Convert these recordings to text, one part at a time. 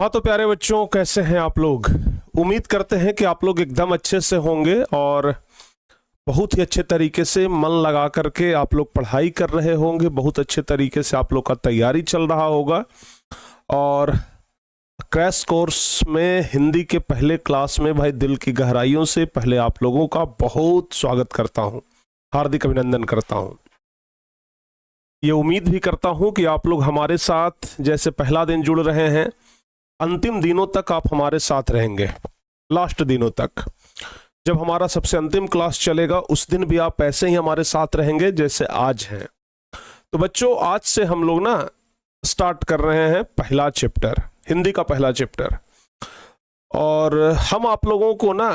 हाँ तो प्यारे बच्चों, कैसे हैं आप लोग। उम्मीद करते हैं कि आप लोग एकदम अच्छे से होंगे और बहुत ही अच्छे तरीके से मन लगा करके आप लोग पढ़ाई कर रहे होंगे। बहुत अच्छे तरीके से आप लोग का तैयारी चल रहा होगा। और क्रैश कोर्स में हिंदी के पहले क्लास में भाई दिल की गहराइयों से पहले आप लोगों का बहुत स्वागत करता हूँ, हार्दिक अभिनंदन करता हूँ। ये उम्मीद भी करता हूँ कि आप लोग हमारे साथ जैसे पहला दिन जुड़ रहे हैं, अंतिम दिनों तक आप हमारे साथ रहेंगे। लास्ट दिनों तक जब हमारा सबसे अंतिम क्लास चलेगा उस दिन भी आप ऐसे ही हमारे साथ रहेंगे जैसे आज हैं। तो बच्चों, आज से हम लोग ना स्टार्ट कर रहे हैं पहला चैप्टर, हिंदी का पहला चैप्टर। और हम आप लोगों को ना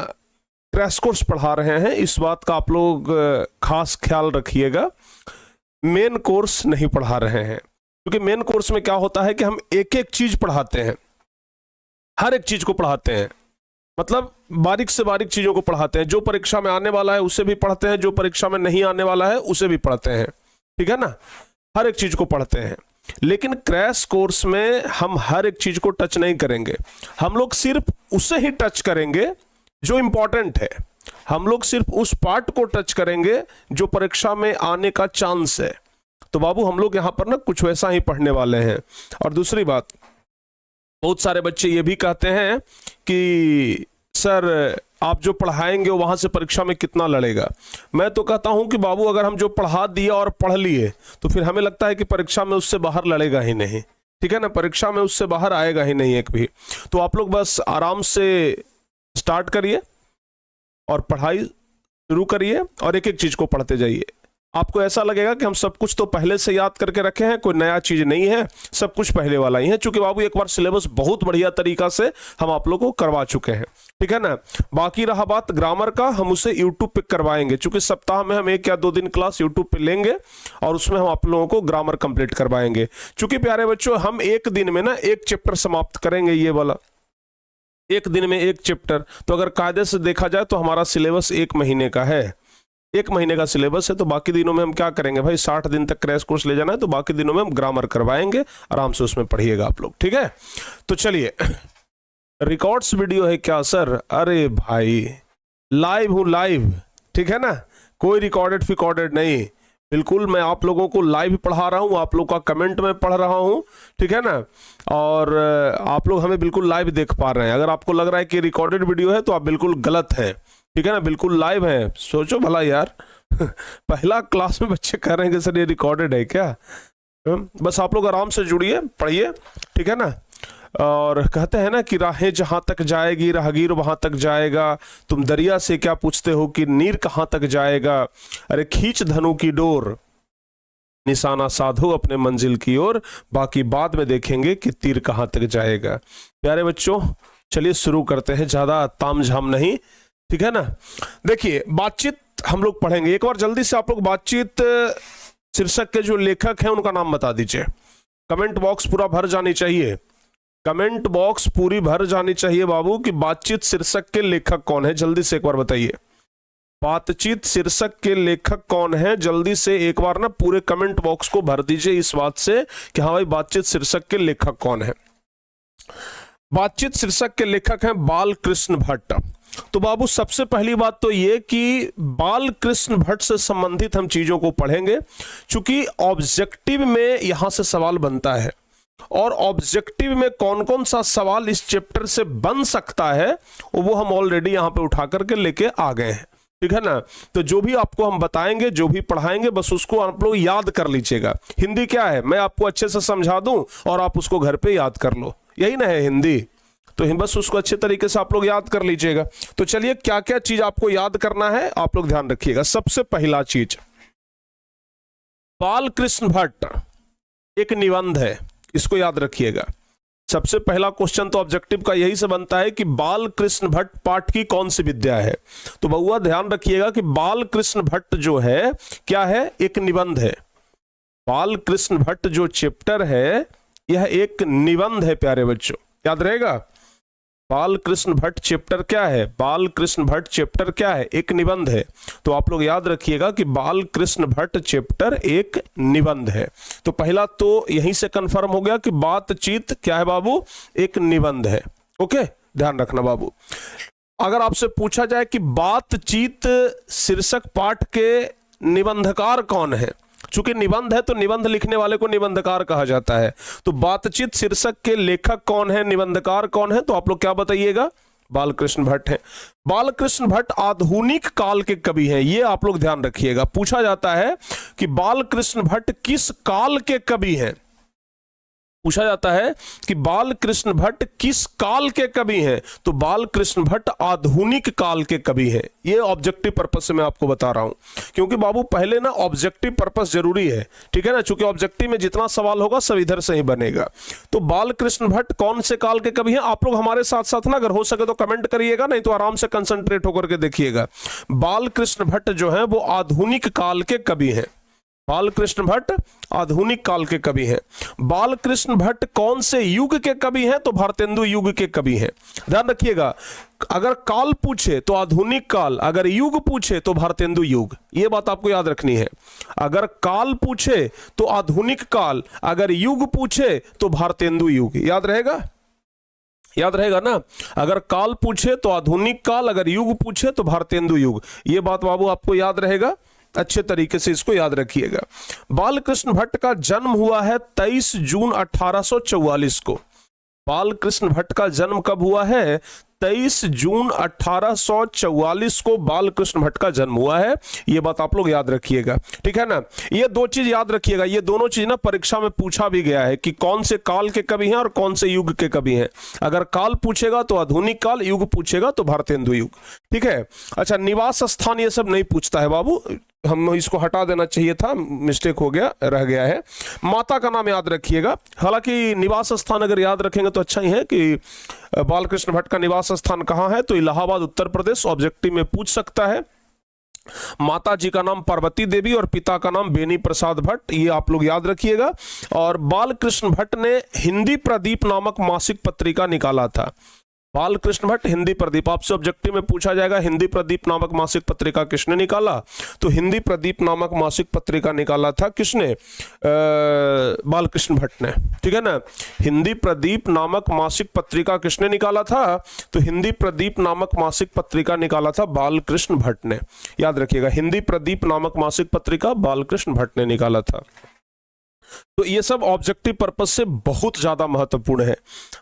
क्रैश कोर्स पढ़ा रहे हैं, इस बात का आप लोग खास ख्याल रखिएगा। मेन कोर्स नहीं पढ़ा रहे हैं, क्योंकि मेन कोर्स में क्या होता है कि हम एक एक चीज पढ़ाते हैं, हर एक चीज को पढ़ाते हैं। मतलब बारीक से बारीक चीजों को पढ़ाते हैं। जो परीक्षा में आने वाला है उसे भी पढ़ते हैं, जो परीक्षा में नहीं आने वाला है उसे भी पढ़ते हैं। ठीक है ना, हर एक चीज को पढ़ते हैं। लेकिन क्रैश कोर्स में हम हर एक चीज को टच नहीं करेंगे। हम लोग सिर्फ उसे ही टच करेंगे जो इंपॉर्टेंट है। हम लोग सिर्फ उस पार्ट को टच करेंगे जो परीक्षा में आने का चांस है। तो बाबू, हम लोग यहां पर ना कुछ वैसा ही पढ़ने वाले हैं। और दूसरी बात, बहुत सारे बच्चे ये भी कहते हैं कि सर आप जो पढ़ाएंगे वहां से परीक्षा में कितना लड़ेगा। मैं तो कहता हूं कि बाबू, अगर हम जो पढ़ा दिए और पढ़ लिए तो फिर हमें लगता है कि परीक्षा में उससे बाहर लड़ेगा ही नहीं। ठीक है ना, परीक्षा में उससे बाहर आएगा ही नहीं एक भी। तो आप लोग बस आराम से स्टार्ट करिए और पढ़ाई शुरू करिए और एक एक चीज को पढ़ते जाइए। आपको ऐसा लगेगा कि हम सब कुछ तो पहले से याद करके रखे हैं, कोई नया चीज नहीं है, सब कुछ पहले वाला ही है। चूंकि बाबू एक बार सिलेबस बहुत बढ़िया तरीका से हम आप लोगों को करवा चुके हैं। ठीक है ना। बाकी रहा बात ग्रामर का, हम उसे यूट्यूब पे करवाएंगे। चूंकि सप्ताह में हम 1 या 2 दिन क्लास यूट्यूब पे लेंगे और उसमें हम आप लोगों को ग्रामर कंप्लीट करवाएंगे। चूंकि प्यारे बच्चों, हम एक दिन में ना एक चैप्टर समाप्त करेंगे, ये वाला एक दिन में एक चैप्टर। तो अगर कायदे से देखा जाए तो हमारा सिलेबस 1 महीने का है, 1 महीने का सिलेबस है। तो बाकी दिनों में हम क्या करेंगे भाई, 60 दिन तक क्रैश कोर्स ले जाना है, तो बाकी दिनों में हम ग्रामर करवाएंगे। आराम से उसमें पढ़िएगा आप लोग। ठीक है, तो चलिए। रिकॉर्ड्स वीडियो है क्या सर? अरे भाई, लाइव हूं, लाइव। ठीक है ना, कोई रिकॉर्डेड फिकॉर्डेड नहीं, बिल्कुल मैं आप लोगों को लाइव पढ़ा रहा हूं, आप लोग का कमेंट में पढ़ रहा हूं। ठीक है ना, और आप लोग हमें बिल्कुल लाइव देख पा रहे हैं। अगर आपको लग रहा है कि रिकॉर्डेड वीडियो है तो आप बिल्कुल गलत है। ठीक है ना, बिल्कुल लाइव है। सोचो भला यार, पहला क्लास में बच्चे कह रहे हैं कि सर ये रिकॉर्डेड है क्या। बस आप लोग आराम से जुड़िए, पढ़िए। ठीक है ना। और कहते हैं ना कि राहें जहां तक जाएगी राहगीर वहां तक जाएगा। तुम दरिया से क्या पूछते हो कि नीर कहां तक जाएगा। अरे खींच धनु की डोर, निशाना साधो अपने मंजिल की ओर, बाकी बाद में देखेंगे कि तीर कहां तक जाएगा। प्यारे बच्चों, चलिए शुरू करते हैं, ज्यादा तामझाम नहीं। ठीक है ना। देखिए, बातचीत हम लोग पढ़ेंगे। एक बार जल्दी से आप लोग बातचीत शीर्षक के जो लेखक हैं उनका नाम बता दीजिए। कमेंट बॉक्स पूरा भर जानी चाहिए, कमेंट बॉक्स पूरी भर जानी चाहिए बाबू कि बातचीत शीर्षक के लेखक कौन है। जल्दी से एक बार बताइए, बातचीत शीर्षक के लेखक कौन है। जल्दी से एक बार ना पूरे कमेंट बॉक्स को भर दीजिए इस बात से कि हाँ भाई, बातचीत शीर्षक के लेखक कौन है। बातचीत शीर्षक के लेखक हैं बाल कृष्ण भट्ट। तो बाबू, सबसे पहली बात तो ये कि बाल कृष्ण भट्ट से संबंधित हम चीजों को पढ़ेंगे, क्योंकि ऑब्जेक्टिव में यहां से सवाल बनता है। और ऑब्जेक्टिव में कौन कौन सा सवाल इस चैप्टर से बन सकता है वो हम ऑलरेडी यहां पे उठा करके लेके आ गए हैं। ठीक है ना। तो जो भी आपको हम बताएंगे, जो भी पढ़ाएंगे, बस उसको आप लोग याद कर लीजिएगा। हिंदी क्या है, मैं आपको अच्छे से समझा दूं और आप उसको घर पे याद कर लो, यही ना है हिंदी। तो बस उसको अच्छे तरीके से आप लोग याद कर लीजिएगा। तो चलिए, क्या क्या चीज आपको याद करना है आप लोग ध्यान रखिएगा। सबसे पहला चीज, बाल कृष्ण भट्ट एक निबंध है, इसको याद रखिएगा। सबसे पहला क्वेश्चन तो ऑब्जेक्टिव का यही से बनता है कि बाल कृष्ण भट्ट पाठ की कौन सी विद्या है। तो बउआ ध्यान रखिएगा कि बाल कृष्ण भट्ट जो है क्या है, एक निबंध है। बाल कृष्ण भट्ट जो चैप्टर है यह एक निबंध है प्यारे बच्चों, याद रहेगा। बाल कृष्ण भट्ट चैप्टर क्या है? बाल कृष्ण भट्ट चैप्टर क्या है? एक निबंध है। तो आप लोग याद रखिएगा कि बाल कृष्ण भट्ट चैप्टर एक निबंध है। तो पहला तो यहीं से कंफर्म हो गया कि बातचीत क्या है बाबू? एक निबंध है। ओके, ध्यान रखना बाबू। अगर आपसे पूछा जाए कि बातचीत शीर्षक पाठ के निबंधकार कौन है, चूंकि निबंध है तो निबंध लिखने वाले को निबंधकार कहा जाता है, तो बातचीत शीर्षक के लेखक कौन है, निबंधकार कौन है? तो आप लोग क्या बताइएगा? बालकृष्ण भट्ट है। बालकृष्ण भट्ट आधुनिक काल के कवि हैं, ये आप लोग ध्यान रखिएगा। पूछा जाता है कि बालकृष्ण भट्ट किस काल के कवि हैं, पूछा जाता है कि बालकृष्ण भट्ट किस काल के कवि हैं, तो बालकृष्ण भट्ट आधुनिक काल के कवि हैं। ये ऑब्जेक्टिव पर्पस से मैं आपको बता रहा हूं, क्योंकि बाबू पहले ना ऑब्जेक्टिव पर्पस जरूरी है, ठीक है ना, चूंकि ऑब्जेक्टिव में जितना सवाल होगा सब इधर से ही बनेगा। तो बालकृष्ण भट्ट कौन से काल के कवि हैं? आप लोग हमारे साथ साथ ना अगर हो सके तो कमेंट करिएगा, नहीं तो आराम से कंसंट्रेट होकर के देखिएगा। बालकृष्ण भट्ट जो है वो आधुनिक काल के कवि हैं। बालकृष्ण भट्ट आधुनिक काल के कवि हैं। बालकृष्ण भट्ट कौन से युग के कवि हैं? तो भारतेंदु युग के कवि हैं। ध्यान रखिएगा, अगर काल पूछे तो आधुनिक काल, अगर युग पूछे तो भारतेंदु युग, ये बात आपको याद रखनी है। अगर काल पूछे तो आधुनिक काल, अगर युग पूछे तो भारतेंदु युग। याद रहेगा? याद रहेगा ना? अगर काल पूछे तो आधुनिक काल, अगर युग पूछे तो भारतेंदु युग। ये बात बाबू आपको याद रहेगा, अच्छे तरीके से इसको याद रखिएगा। बालकृष्ण भट्ट का जन्म हुआ है 23 जून 1844 को। बालकृष्ण भट्ट का जन्म कब हुआ है? 23 जून 1844 को बालकृष्ण भट्ट का जन्म हुआ है। ये बात आप लोग याद रखिएगा, ठीक है ना। ये दो चीज याद रखिएगा, ये दोनों चीज ना परीक्षा में पूछा भी गया है कि कौन से काल के कवि हैं और कौन से युग के कवि हैं। अगर काल पूछेगा तो आधुनिक काल, युग पूछेगा तो भारतेंदु युग, ठीक है। अच्छा, निवास स्थान ये सब नहीं पूछता है बाबू, हम इसको हटा देना चाहिए था, मिस्टेक हो गया, रह गया है। माता का नाम याद रखिएगा, हालांकि निवास स्थान अगर याद रखेंगे तो अच्छा ही है कि बालकृष्ण भट्ट का निवास स्थान कहाँ है, तो इलाहाबाद उत्तर प्रदेश, ऑब्जेक्टिव में पूछ सकता है। माता जी का नाम पार्वती देवी और पिता का नाम बेनी प्रसाद भट्ट, ये आप लोग याद रखिएगा। और बालकृष्ण भट्ट ने हिंदी प्रदीप नामक मासिक पत्रिका निकाला था। बालकृष्ण भट्ट हिंदी प्रदीप, आपसे ऑब्जेक्टिव में पूछा जाएगा हिंदी प्रदीप नामक मासिक पत्रिका किसने निकाला, तो हिंदी प्रदीप नामक मासिक पत्रिका निकाला था किसने? बालकृष्ण भट्ट ने, ठीक है ना। हिंदी प्रदीप नामक मासिक पत्रिका किसने निकाला था? तो हिंदी प्रदीप नामक मासिक पत्रिका निकाला था बालकृष्ण भट्ट ने। याद रखिएगा, हिंदी प्रदीप नामक मासिक पत्रिका बालकृष्ण भट्ट ने निकाला था। तो ये सब ऑब्जेक्टिव पर्पस से बहुत ज्यादा महत्वपूर्ण है।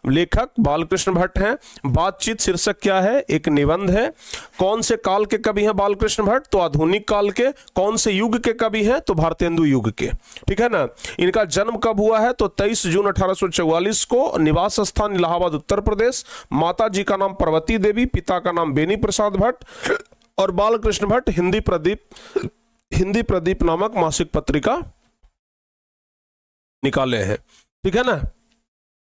लेखक बालकृष्ण भट्ट हैं। बातचीत शीर्षक क्या है? एक निबंध है। कौन से काल के कवि हैं बालकृष्ण भट्ट? तो आधुनिक काल के। कौन से युग के कवि हैं? तो भारतेंदु युग के, ठीक है ना। इनका जन्म कब हुआ है? तो 23 जून 1844 को। निवास स्थान इलाहाबाद उत्तर प्रदेश। माता जी का नाम पार्वती देवी, पिता का नाम बेनी प्रसाद भट्ट। और बालकृष्ण भट्ट हिंदी प्रदीप नामक मासिक पत्रिका निकाले हैं, ठीक है ना।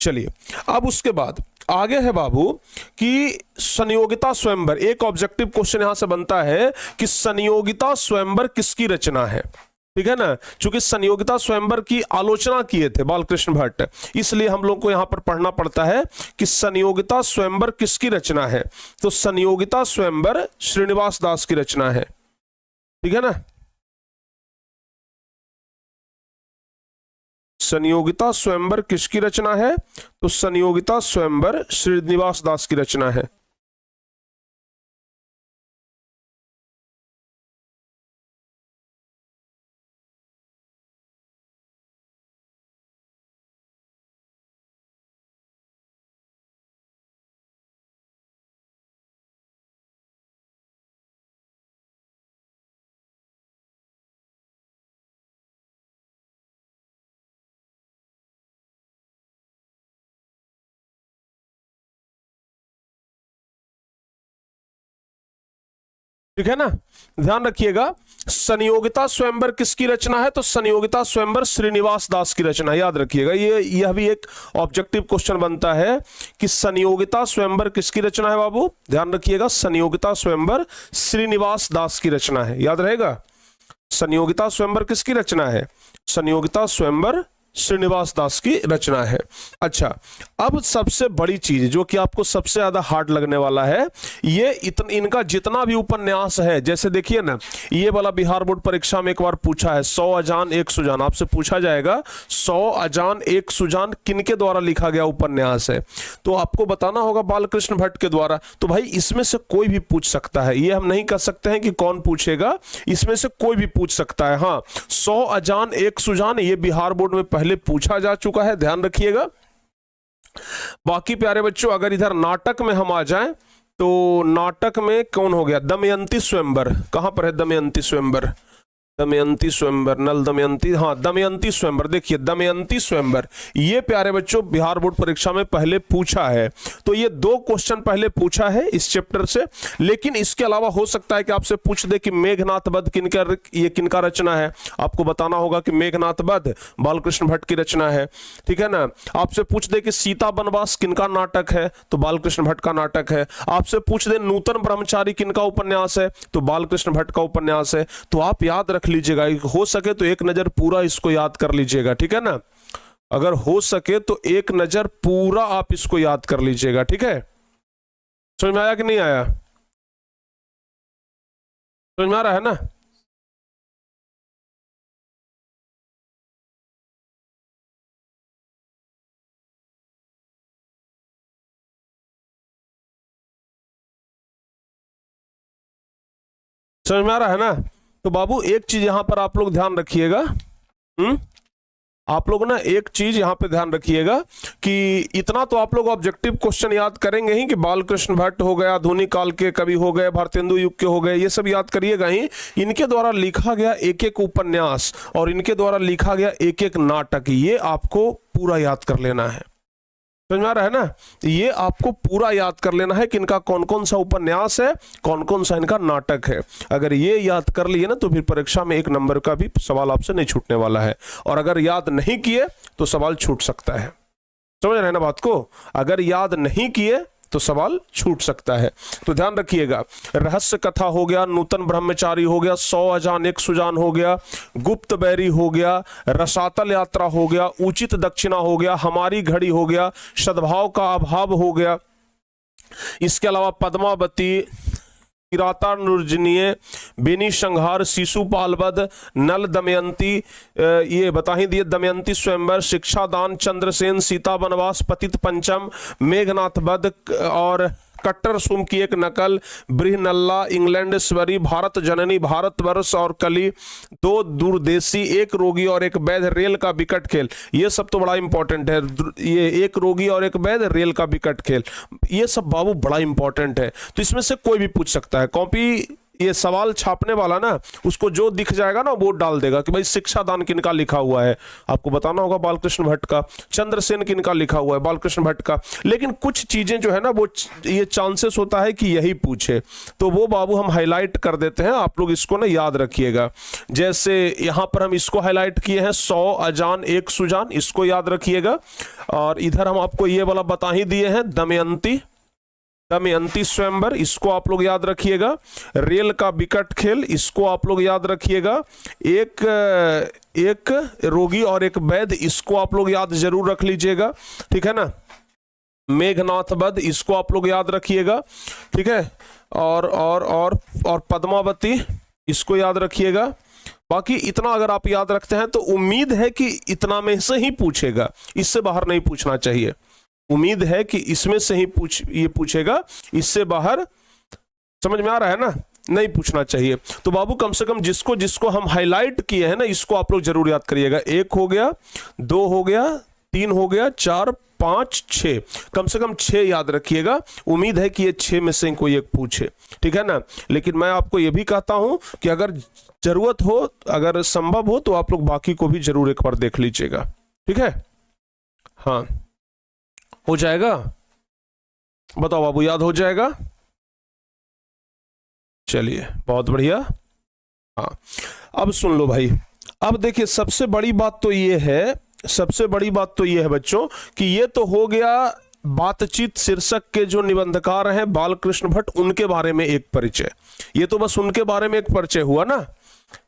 चलिए, अब उसके बाद आगे है बाबू कि संयोगिता स्वयंवर। एक ऑब्जेक्टिव क्वेश्चन यहां से बनता है कि संयोगिता स्वयंवर किसकी रचना है, ठीक है ना। चूंकि संयोगिता स्वयंवर की आलोचना किए थे बालकृष्ण भट्ट, इसलिए हम लोग को यहां पर पढ़ना पड़ता है कि संयोगिता स्वयंवर किसकी रचना है। तो संयोगिता स्वयंवर श्रीनिवास दास की रचना है, ठीक है ना। संयोगिता स्वयंवर किसकी रचना है? तो संयोगिता स्वयंवर श्रीनिवास दास की रचना है। ठीक है ना, ध्यान रखिएगा। संयोगिता स्वयंवर किसकी रचना है? तो संयोगिता स्वयंवर श्रीनिवास दास की रचना। याद रखिएगा, यह भी एक ऑब्जेक्टिव क्वेश्चन बनता है कि संयोगिता स्वयंवर किसकी रचना है बाबू। ध्यान रखिएगा, संयोगिता स्वयंवर श्रीनिवास दास की रचना है। याद रहेगा, संयोगिता स्वयंवर किसकी रचना है? संयोगिता स्वयंवर श्रीनिवास दास की रचना है। अच्छा, अब सबसे बड़ी चीज जो कि आपको सबसे ज्यादा हार्ड लगने वाला है, ये इनका जितना भी उपन्यास है, जैसे देखिए ना, ये वाला बिहार बोर्ड परीक्षा में एक बार पूछा है, 100 अजान एक सुजान, आपसे पूछा जाएगा 100 अजान एक सुजान किनके द्वारा लिखा गया उपन्यास है, तो आपको बताना होगा बालकृष्ण भट्ट के द्वारा। तो भाई इसमें से कोई भी पूछ सकता है, ये हम नहीं कह सकते हैं कि कौन पूछेगा, इसमें से कोई भी पूछ सकता है। हाँ, 100 अजान एक सुजान ये बिहार बोर्ड में पहले पूछा जा चुका है, ध्यान रखिएगा। बाकी प्यारे बच्चों, अगर इधर नाटक में हम आ जाएं तो नाटक में कौन हो गया, दमयंती स्वयंवर। कहां पर है दमयंती स्वयंवर, दमयंती स्वयंवर, नल दमयंती, हाँ दमयंती स्वयंवर, देखिए दमयंती स्वयंवर, ये प्यारे बच्चों बिहार बोर्ड परीक्षा में पहले पूछा है। तो ये 2 क्वेश्चन पहले पूछा है इस चैप्टर से, लेकिन इसके अलावा हो सकता है कि आपसे पूछ दे कि मेघनाथ वध किनका रचना है, आपको बताना होगा कि मेघनाथ वध बालकृष्ण भट्ट की रचना है, ठीक है ना। आपसे पूछ दे कि सीता वनवास किनका नाटक है, तो बालकृष्ण भट्ट का नाटक है। आपसे पूछ दे नूतन ब्रह्मचारी किनका उपन्यास है, तो बालकृष्ण भट्ट का उपन्यास है। तो आप याद रख लीजिएगा, हो सके तो एक नजर पूरा इसको याद कर लीजिएगा, ठीक है ना। अगर हो सके तो एक नजर पूरा आप इसको याद कर लीजिएगा, ठीक है। समझ में आया कि नहीं आया, समझ में आ रहा है ना। समझ में आ रहा है ना। तो बाबू एक चीज यहां पर आप लोग ध्यान रखिएगा, आप लोग ना एक चीज यहां पे ध्यान रखिएगा कि इतना तो आप लोग ऑब्जेक्टिव क्वेश्चन याद करेंगे ही कि बालकृष्ण भट्ट हो गया, आधुनिक काल के कवि हो गए, भारतेंदु युग के हो गए, ये सब याद करिएगा ही। इनके द्वारा लिखा गया एक एक उपन्यास और इनके द्वारा लिखा गया एक एक नाटक, ये आपको पूरा याद कर लेना है। समझ में आ रहा है ना। ये आपको पूरा याद कर लेना है कि इनका कौन कौन सा उपन्यास है, कौन कौन सा इनका नाटक है। अगर ये याद कर लिए ना तो फिर परीक्षा में 1 नंबर का भी सवाल आपसे नहीं छूटने वाला है, और अगर याद नहीं किए तो सवाल छूट सकता है। समझ रहे हैं ना बात को, अगर याद नहीं किए तो सवाल छूट सकता है। तो ध्यान रखिएगा, रहस्य कथा हो गया, नूतन ब्रह्मचारी हो गया, 100 अजान एक सुजान हो गया, गुप्त बैरी हो गया, रसातल यात्रा हो गया, उचित दक्षिणा हो गया, हमारी घड़ी हो गया, सद्भाव का अभाव हो गया, इसके अलावा पद्मावती, किरातार्जुनीय, बेनी संहार, शिशुपाल वध, नल दमयंती, ये बता ही दिए, दमयंती स्वयंवर, शिक्षादान, चंद्रसेन, सीता वनवास, पतित पंचम, मेघनाथ वध और कट्टर सुम की एक नकल, बृहनल्ला, इंग्लैंडेश्वरी, भारत जननी, भारतवर्ष और कली, 2 दूरदेशी, एक रोगी और एक वैध, रेल का विकट खेल, ये सब तो बड़ा इंपॉर्टेंट है। ये एक रोगी और एक वैध, रेल का विकट खेल, ये सब बाबू बड़ा इंपॉर्टेंट है। तो इसमें से कोई भी पूछ सकता है। कॉपी ये सवाल छापने वाला ना, उसको जो दिख जाएगा ना वो डाल देगा कि भाई शिक्षादान किनका लिखा हुआ है, आपको बताना होगा बालकृष्ण भट्ट का, चंद्रसेन किनका लिखा हुआ है, बालकृष्ण भट्ट का। लेकिन कुछ चीजें जो है ना वो ये चांसेस होता है कि यही पूछे, तो वो बाबू हम हाईलाइट कर देते हैं, आप लोग इसको ना याद रखिएगा। जैसे यहां पर हम इसको हाईलाइट किए हैं, 100 अजान एक सुजान, इसको याद रखिएगा। और इधर हम आपको ये वाला बता ही दिए हैं, दमयंती, दमयंती स्वयंवर, इसको आप लोग याद रखिएगा। रेल का विकट खेल, इसको आप लोग याद रखिएगा। एक रोगी और एक वैध, इसको आप लोग याद जरूर रख लीजिएगा, ठीक है ना। मेघनाथ वध, इसको आप लोग याद रखिएगा, ठीक है। और पद्मावती, इसको याद रखिएगा। बाकी इतना अगर आप याद रखते हैं तो उम्मीद है कि इतना में से ही पूछेगा, इससे बाहर नहीं पूछना चाहिए। उम्मीद है कि इसमें से ही ये पूछेगा, इससे बाहर, समझ में आ रहा है ना, नहीं पूछना चाहिए। तो बाबू कम से कम जिसको जिसको हम हाईलाइट किए हैं ना, इसको आप लोग जरूर याद करिएगा। 1 हो गया, 2 हो गया, 3 हो गया, 4, 5, 6, कम से कम 6 याद रखिएगा। उम्मीद है कि ये 6 में से कोई एक पूछे, ठीक है ना। लेकिन मैं आपको ये भी कहता हूं कि अगर जरूरत हो, अगर संभव हो तो आप लोग बाकी को भी जरूर एक बार देख लीजिएगा, ठीक है। हाँ, हो जाएगा, बताओ बाबू, याद हो जाएगा। चलिए बहुत बढ़िया। हाँ, अब सुन लो भाई, अब देखिए सबसे बड़ी बात तो ये है, सबसे बड़ी बात तो ये है बच्चों कि ये तो हो गया बातचीत शीर्षक के जो निबंधकार हैं बालकृष्ण भट्ट, उनके बारे में एक परिचय। ये तो बस उनके बारे में एक परिचय हुआ ना।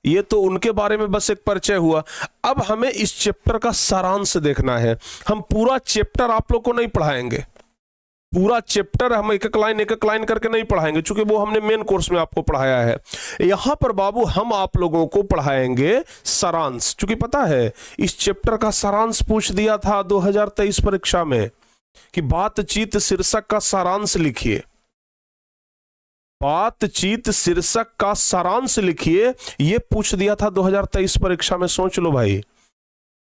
ये तो उनके बारे में बस एक परिचय हुआ। अब हमें इस चैप्टर का सारांश देखना है। हम पूरा चैप्टर आप लोग को नहीं पढ़ाएंगे, पूरा चैप्टर हम एक एक लाइन करके नहीं पढ़ाएंगे, क्योंकि वो हमने मेन कोर्स में आपको पढ़ाया है। यहां पर बाबू हम आप लोगों को पढ़ाएंगे सारांश, क्योंकि पता है इस चैप्टर का सारांश पूछ दिया था 2023 परीक्षा में कि बातचीत शीर्षक का सारांश लिखिए, बातचीत शीर्षक का सारांश लिखिए, ये पूछ दिया था 2023 परीक्षा में। सोच लो भाई,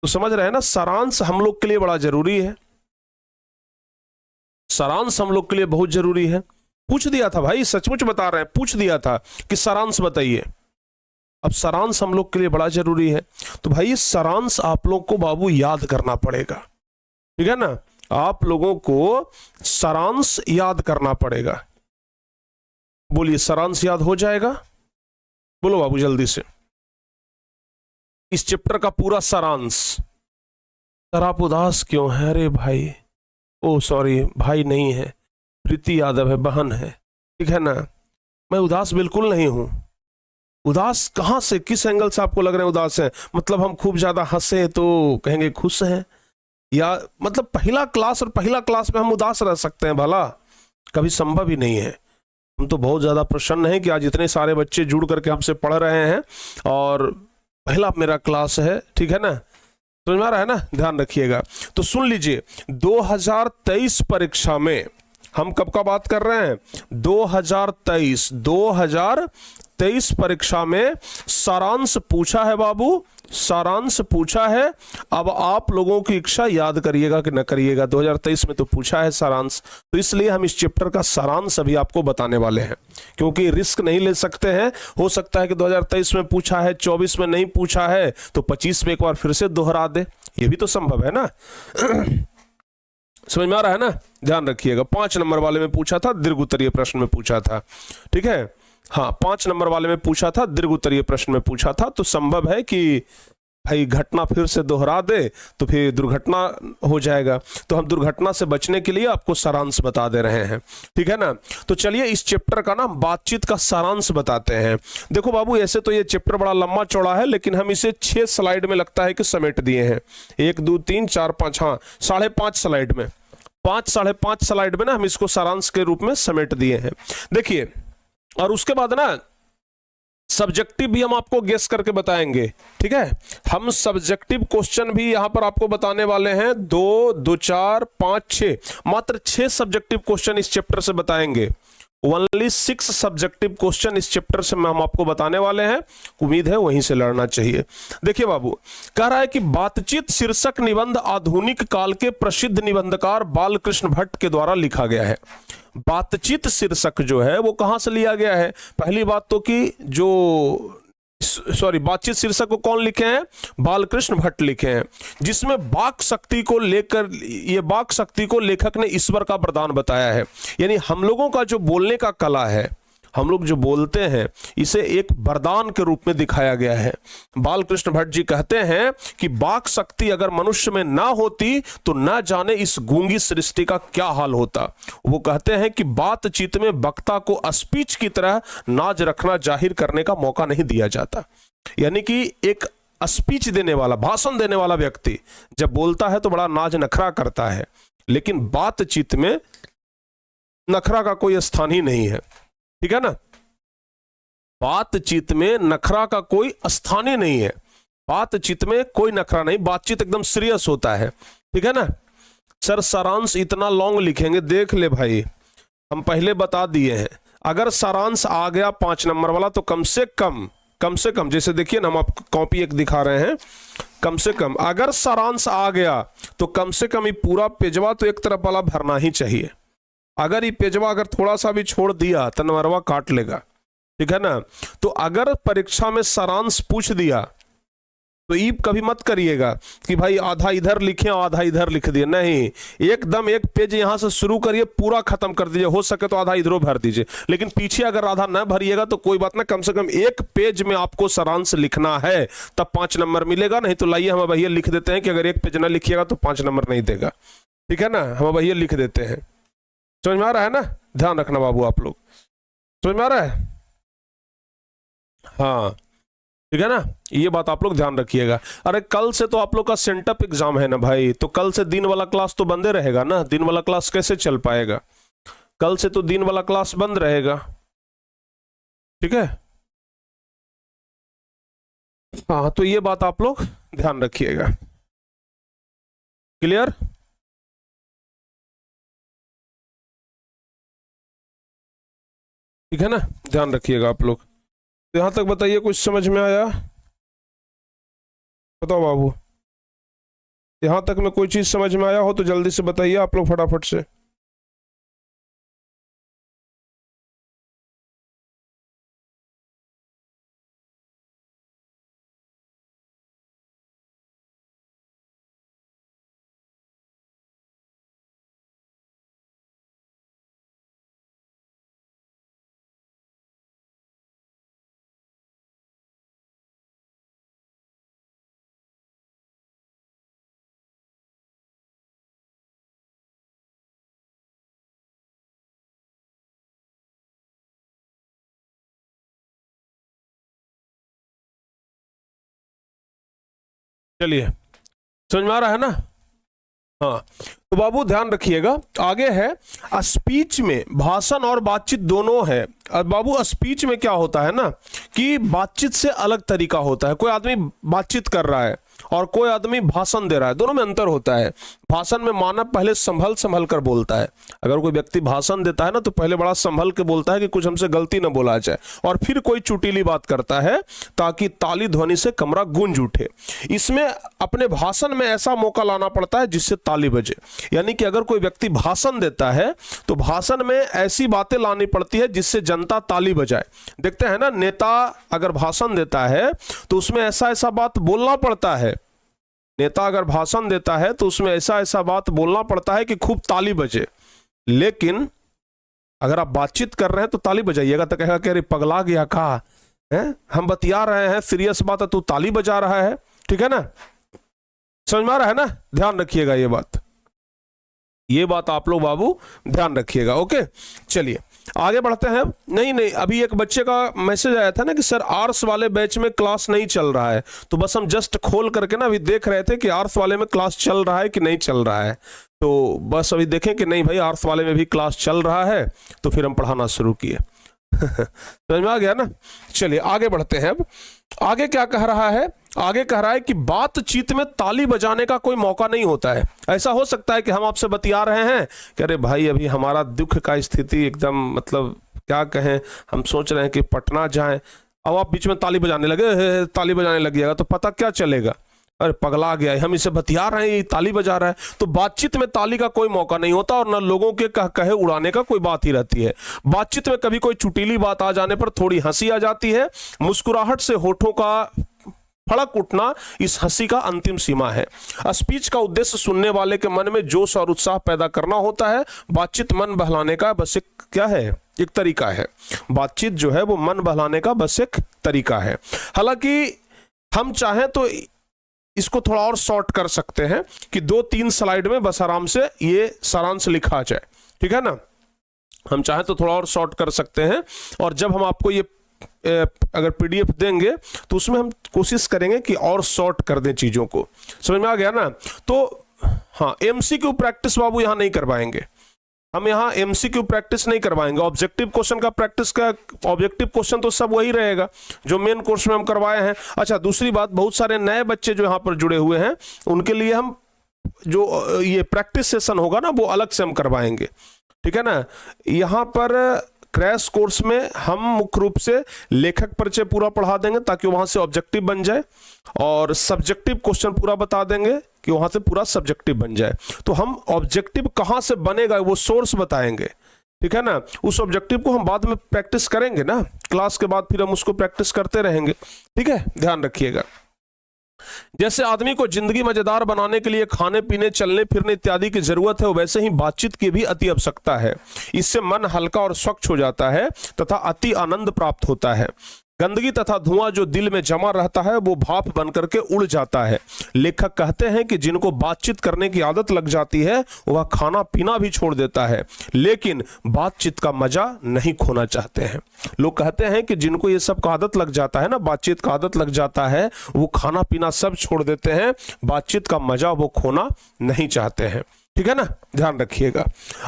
तो समझ रहे हैं ना, सारांश हम लोग के लिए बड़ा जरूरी है, सारांश हम लोग के लिए बहुत जरूरी है। पूछ दिया था भाई, सचमुच बता रहे हैं, पूछ दिया था कि सारांश बताइए। अब सारांश हम लोग के लिए बड़ा जरूरी है, तो भाई सारांश आप लोग को बाबू याद करना पड़ेगा, ठीक है ना, आप लोगों को सारांश याद करना पड़ेगा। बोलिए, सारांश याद हो जाएगा? बोलो बाबू जल्दी से, इस चैप्टर का पूरा सारांश। सर आप उदास क्यों हैं? अरे भाई, ओ सॉरी, भाई नहीं है, प्रीति यादव है, बहन है, ठीक है ना। मैं उदास बिल्कुल नहीं हूं। उदास कहां से, किस एंगल से आपको लग रहे हैं उदास है? मतलब हम खूब ज्यादा हंसे तो कहेंगे खुश हैं, या मतलब पहला क्लास और पहला क्लास में हम उदास रह सकते हैं? भला कभी संभव ही नहीं है। हम तो बहुत ज्यादा प्रसन्न हैं कि आज इतने सारे बच्चे जुड़ करके हमसे पढ़ रहे हैं, और पहला मेरा क्लास है, ठीक है ना, समझ में आ रहा है ना, ध्यान रखिएगा। तो सुन लीजिए, 2023 परीक्षा में हम कब का बात कर रहे हैं? 2023 परीक्षा में सारांश पूछा है बाबू, सारांश पूछा है। अब आप लोगों की इच्छा, याद करिएगा कि न करिएगा, 2023 में तो पूछा है सारांश, तो इसलिए हम इस चैप्टर का सारांश अभी आपको बताने वाले हैं, क्योंकि रिस्क नहीं ले सकते हैं। हो सकता है कि 2023 में पूछा है, 24 में नहीं पूछा है, तो 25 में एक बार फिर से दोहरा दे, ये भी तो संभव है ना। समझ में आ रहा है ना, ध्यान रखिएगा। 5 नंबर वाले में पूछा था, दीर्घ उत्तरीय प्रश्न में पूछा था, ठीक है, हाँ 5 नंबर वाले में पूछा था, दीर्घ उत्तरीय प्रश्न में पूछा था, तो संभव है कि भाई घटना फिर से दोहरा दे तो फिर दुर्घटना हो जाएगा, तो हम दुर्घटना से बचने के लिए आपको सारांश बता दे रहे हैं, ठीक है ना। तो चलिए इस चैप्टर का ना बातचीत का सारांश बताते हैं। देखो बाबू, ऐसे तो ये चैप्टर बड़ा लंबा चौड़ा है, लेकिन हम इसे 6 स्लाइड में लगता है कि समेट दिए हैं। 1 2 3 4 5, हाँ 5.5 स्लाइड में, 5.5 स्लाइड में ना हम इसको सारांश के रूप में समेट दिए हैं। देखिए, और उसके बाद ना सब्जेक्टिव भी हम आपको गेस करके बताएंगे, ठीक है। हम सब्जेक्टिव क्वेश्चन भी यहां पर आपको बताने वाले हैं, 2 2 4 5 6, मात्र 6 सब्जेक्टिव क्वेश्चन इस चैप्टर से बताएंगे। ओनली 6 सब्जेक्टिव क्वेश्चन इस चैप्टर से हम आपको बताने वाले हैं। उम्मीद है वहीं से लड़ना चाहिए। देखिए बाबू, कह रहा है कि बातचीत शीर्षक निबंध आधुनिक काल के प्रसिद्ध निबंधकार बालकृष्ण भट्ट के द्वारा लिखा गया है। बातचीत शीर्षक जो है वो कहां से लिया गया है? पहली बात तो कि जो बातचीत शीर्षक को कौन लिखे हैं? बालकृष्ण भट्ट लिखे हैं, जिसमें वाक शक्ति को लेकर, ये वाक शक्ति को लेखक ने ईश्वर का वरदान बताया है। यानी हम लोगों का जो बोलने का कला है, हम लोग जो बोलते हैं, इसे एक वरदान के रूप में दिखाया गया है। बालकृष्ण भट्ट जी कहते हैं कि वाक शक्ति अगर मनुष्य में ना होती तो ना जाने इस गूंगी सृष्टि का क्या हाल होता। वो कहते हैं कि बातचीत में वक्ता को स्पीच की तरह नाज रखना जाहिर करने का मौका नहीं दिया जाता। यानी कि एक स्पीच देने वाला, भाषण देने वाला व्यक्ति जब बोलता है तो बड़ा नाज नखरा करता है, लेकिन बातचीत में नखरा का कोई स्थान ही नहीं है, ठीक है ना। बातचीत में नखरा का कोई स्थान ही नहीं है, बातचीत में कोई नखरा नहीं, बातचीत एकदम सीरियस होता है, ठीक है ना। सर सारांश इतना लॉन्ग लिखेंगे, देख ले भाई, हम पहले बता दिए हैं, अगर सारांश आ गया 5 नंबर वाला तो कम से कम जैसे देखिए ना, हम आपको कॉपी एक दिखा रहे हैं, कम से कम अगर सारांश आ गया तो कम से कम ये पूरा पेजवा तो एक तरफ वाला भरना ही चाहिए। अगर ये पेजवा अगर थोड़ा सा भी छोड़ दिया तो नंबरवा काट लेगा, ठीक है ना। तो अगर परीक्षा में सारांश पूछ दिया तो ये कभी मत करिएगा कि भाई आधा इधर लिखे आधा इधर लिख दिए, नहीं, एकदम एक पेज यहां से शुरू करिए, पूरा खत्म कर दीजिए, हो सके तो आधा इधरों भर दीजिए, लेकिन पीछे अगर आधा न भरिएगा तो कोई बात ना, कम से कम एक पेज में आपको सारांश लिखना है, तब 5 नंबर मिलेगा। नहीं तो लाइए हम भैया लिख देते हैं कि अगर एक पेज ना लिखिएगा तो 5 नंबर नहीं देगा, ठीक है ना, हम भैया लिख देते हैं। समझ में आ रहा है ना, ध्यान रखना बाबू, आप लोग समझ में आ रहा है, हाँ ठीक है ना, ये बात आप लोग ध्यान रखिएगा। अरे कल से तो आप लोग का सेंटअप एग्जाम है ना भाई, तो कल से दिन वाला क्लास तो बंदे रहेगा ना, दिन वाला क्लास कैसे चल पाएगा, कल से तो दिन वाला क्लास बंद रहेगा। ठीक है, हाँ तो ये बात आप लोग ध्यान रखिएगा। क्लियर? ठीक है ना, ध्यान रखिएगा आप लोग। तो यहां तक बताइए कुछ समझ में आया? बताओ बाबू, यहां तक में कोई चीज समझ में आया हो तो जल्दी से बताइए आप लोग फटाफट से। चलिए, समझ में आ रहा है ना? हाँ, तो बाबू ध्यान रखिएगा, आगे है स्पीच में भाषण और बातचीत दोनों है। अब बाबू स्पीच में क्या होता है ना कि बातचीत से अलग तरीका होता है। कोई आदमी बातचीत कर रहा है और कोई आदमी भाषण दे रहा है, दोनों में अंतर होता है। भाषण में मानव पहले संभल संभल कर बोलता है। अगर कोई व्यक्ति भाषण देता है ना तो पहले बड़ा संभल के बोलता है कि कुछ हमसे गलती ना बोला जाए, और फिर कोई चुटीली बात करता है ताकि ताली ध्वनि से कमरा गूंज उठे। इसमें अपने भाषण में ऐसा मौका लाना पड़ता है जिससे ताली बजे। यानी कि अगर कोई व्यक्ति भाषण देता है तो भाषण में ऐसी बातें लानी पड़ती है जिससे जनता ताली बजाए। देखते हैं ना, नेता अगर भाषण देता है तो उसमें ऐसा ऐसा बात बोलना पड़ता है, नेता अगर भाषण देता है तो उसमें ऐसा ऐसा बात बोलना पड़ता है कि खूब ताली बजे। लेकिन अगर आप बातचीत कर रहे हैं तो ताली बजाइएगा तो कहेगा कि अरे पगला गया कहा है, हम बतिया रहे हैं, सीरियस बात है, तू ताली बजा रहा है। ठीक है ना, समझ में आ रहा है ना? ध्यान रखिएगा ये बात आप लोग बाबू ध्यान रखिएगा। ओके, चलिए आगे बढ़ते हैं। नहीं, अभी एक बच्चे का मैसेज आया था ना कि सर आर्ट्स वाले बैच में क्लास नहीं चल रहा है, तो बस हम जस्ट खोल करके ना अभी देख रहे थे कि आर्ट्स वाले में क्लास चल रहा है कि नहीं चल रहा है। तो बस अभी देखें कि नहीं भाई आर्ट्स वाले में भी क्लास चल रहा है, तो फिर हम पढ़ाना शुरू किए। समझ में आ गया ना? चलिए आगे बढ़ते हैं। अब आगे क्या कह रहा है? आगे कह रहा है कि बातचीत में ताली बजाने का कोई मौका नहीं होता है। ऐसा हो सकता है कि हम आपसे बतिया रहे हैं कि अरे भाई अभी हमारा दुख का स्थिति एकदम मतलब क्या कहें, हम सोच रहे हैं कि पटना जाएं, अब आप बीच में ताली बजाने लगे, ताली बजाने लगिएगा तो पता क्या चलेगा, अरे पगला गया, हम इसे बतिया रहे हैं ये ताली बजा रहा है। तो बातचीत में ताली का कोई मौका नहीं होता और न लोगों के कहे उड़ाने का कोई बात ही रहती है। बातचीत में कभी कोई चुटीली बात आ जाने पर थोड़ी हंसी आ जाती है। मुस्कुराहट से होठों का फड़क उठना इस हंसी का अंतिम सीमा है। स्पीच का उद्देश्य सुनने वाले के मन में जोश और उत्साह पैदा करना होता है। बातचीत मन बहलाने का बस एक क्या है, एक तरीका है। बातचीत जो है वो मन बहलाने का बस एक तरीका है। हालांकि हम चाहें तो इसको थोड़ा और शॉर्ट कर सकते हैं कि 2-3 स्लाइड में बस आराम से ये सारांश लिखा जाए। ठीक है ना, हम चाहें तो थोड़ा और शॉर्ट कर सकते हैं, और जब हम आपको ये अगर पीडीएफ देंगे तो उसमें हम कोशिश करेंगे कि और शॉर्ट कर दें चीजों को। समझ में आ गया ना? तो हाँ, एमसीक्यू प्रैक्टिस बाबू यहां नहीं करवाएंगे हम, यहां एमसीक्यू प्रैक्टिस नहीं करवाएंगे। ऑब्जेक्टिव क्वेश्चन का प्रैक्टिस का ऑब्जेक्टिव क्वेश्चन तो सब वही रहेगा जो मेन कोर्स में हम करवाए हैं। अच्छा, दूसरी बात, बहुत सारे नए बच्चे जो यहां पर जुड़े हुए हैं उनके लिए हम जो ये प्रैक्टिस सेशन होगा ना वो अलग से हम करवाएंगे। ठीक है ना, यहां पर क्रैश कोर्स में हम मुख्य रूप से लेखक परिचय पूरा पढ़ा देंगे ताकि वहां से ऑब्जेक्टिव बन जाए, और सब्जेक्टिव क्वेश्चन पूरा बता देंगे कि वहां से पूरा सब्जेक्टिव बन जाए। तो हम ऑब्जेक्टिव कहां से बनेगा वो सोर्स बताएंगे। ठीक है ना, उस ऑब्जेक्टिव को हम बाद में प्रैक्टिस करेंगे ना, क्लास के बाद फिर हम उसको प्रैक्टिस करते रहेंगे। ठीक है, ध्यान रखिएगा। जैसे आदमी को जिंदगी मजेदार बनाने के लिए खाने पीने चलने फिरने इत्यादि की जरूरत है, वैसे ही बातचीत की भी अति आवश्यकता है। इससे मन हल्का और स्वच्छ हो जाता है तथा अति आनंद प्राप्त होता है। गंदगी तथा धुआं जो दिल में जमा रहता है वो भाप बनकर के उड़ जाता है। लेखक कहते हैं कि जिनको बातचीत करने की आदत लग जाती है वह खाना पीना भी छोड़ देता है, लेकिन बातचीत का मजा नहीं खोना चाहते हैं। लोग कहते हैं कि जिनको ये सब का आदत लग जाता है ना, बातचीत का आदत लग जाता है, वो खाना पीना सब छोड़ देते हैं, बातचीत का मजा वो खोना नहीं चाहते हैं। ठीक है ना, ध्यान रखिएगा।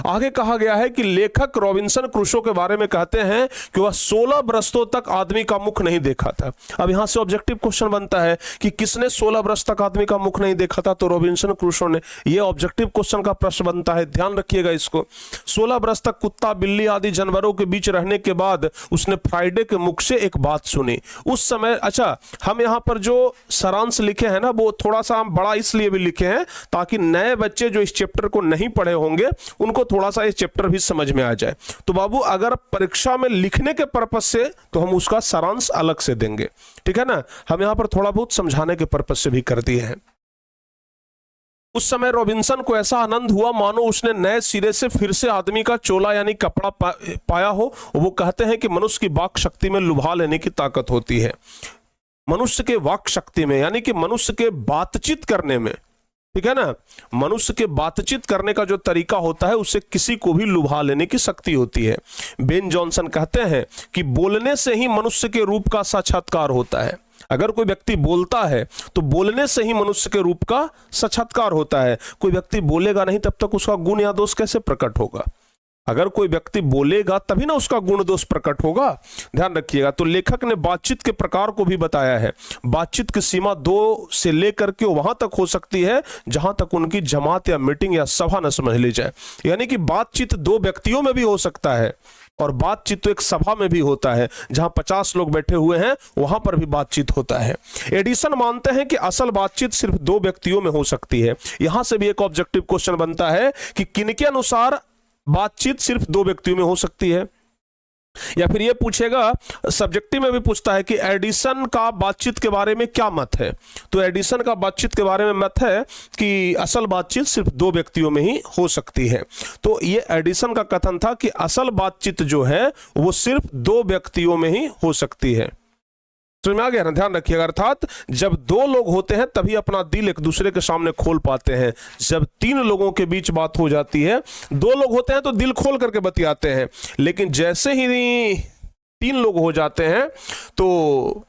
आगे कहा गया है कि लेखक रॉबिन्सन क्रूसो के बारे में कहते हैं कि वह 16 बरसों तक आदमी का मुख नहीं देखा था। अब यहां से ऑब्जेक्टिव क्वेश्चन बनता है कि किसने 16 बरस तक आदमी का मुख नहीं देखा था? तो रॉबिन्सन क्रूसो ने। यह ऑब्जेक्टिव क्वेश्चन का प्रश्न बनता है, ध्यान रखिएगा इसको। 16 बरस तक कुत्ता बिल्ली आदि जानवरों के बीच रहने के बाद उसने फ्राइडे के मुख से एक बात सुनी। उस समय, अच्छा, हम यहां पर जो सारांश लिखे हैं ना, वो थोड़ा सा हम बड़ा इसलिए भी लिखे हैं ताकि नए बच्चे जो इस चैप्टर को नहीं पढ़े होंगे उनको थोड़ा सा ये चैप्टर भी समझ में आ जाए। तो बाबू, अगर परीक्षा में लिखने के पर्पस से तो हम उसका सारांश अलग से देंगे, ठीक है ना। हम यहां पर थोड़ा बहुत समझाने के पर्पस से भी कर दिए हैं। उस समय रॉबिन्सन को ऐसा आनंद हुआ मानो उसने नए सिरे से फिर से आदमी का चोला यानी कपड़ा पाया हो। वो कहते हैं कि मनुष्य की वाक शक्ति में लुभा लेने की ताकत होती है। मनुष्य के वाक शक्ति में, यानी कि मनुष्य के बातचीत करने में, ठीक है ना, मनुष्य के बातचीत करने का जो तरीका होता है उससे किसी को भी लुभा लेने की शक्ति होती है। बेन जॉनसन कहते हैं कि बोलने से ही मनुष्य के रूप का साक्षात्कार होता है। अगर कोई व्यक्ति बोलता है तो बोलने से ही मनुष्य के रूप का साक्षात्कार होता है। कोई व्यक्ति बोलेगा नहीं तब तक उसका गुण या दोष कैसे प्रकट होगा? अगर कोई व्यक्ति बोलेगा तभी ना उसका गुण दोष प्रकट होगा। ध्यान रखिएगा। तो लेखक ने बातचीत के प्रकार को भी बताया है। बातचीत की सीमा 2 से लेकर के वहां तक हो सकती है जहां तक उनकी जमात या मीटिंग या सभा न समझ ली जाए। यानी कि बातचीत 2 व्यक्तियों में भी हो सकता है और बातचीत तो एक सभा में भी होता है, जहां 50 लोग बैठे हुए हैं वहां पर भी बातचीत होता है। एडिसन मानते हैं कि असल बातचीत सिर्फ 2 व्यक्तियों में हो सकती है। यहां से भी एक ऑब्जेक्टिव क्वेश्चन बनता है कि किनके अनुसार बातचीत सिर्फ 2 व्यक्तियों में हो सकती है। या फिर ये पूछेगा, सब्जेक्टिव में भी पूछता है कि एडिसन का बातचीत के बारे में क्या मत है। तो एडिसन का बातचीत के बारे में मत है कि असल बातचीत सिर्फ 2 व्यक्तियों में ही हो सकती है। तो ये एडिसन का कथन था कि असल बातचीत जो है वो सिर्फ 2 व्यक्तियों में ही हो सकती है। समझ में आ गया ना? ध्यान रखिएगा। अर्थात जब 2 लोग होते हैं तभी अपना दिल एक दूसरे के सामने खोल पाते हैं। जब 3 लोगों के बीच बात हो जाती है, 2 लोग होते हैं तो दिल खोल करके बतियाते हैं, लेकिन जैसे ही 3 लोग हो जाते हैं तो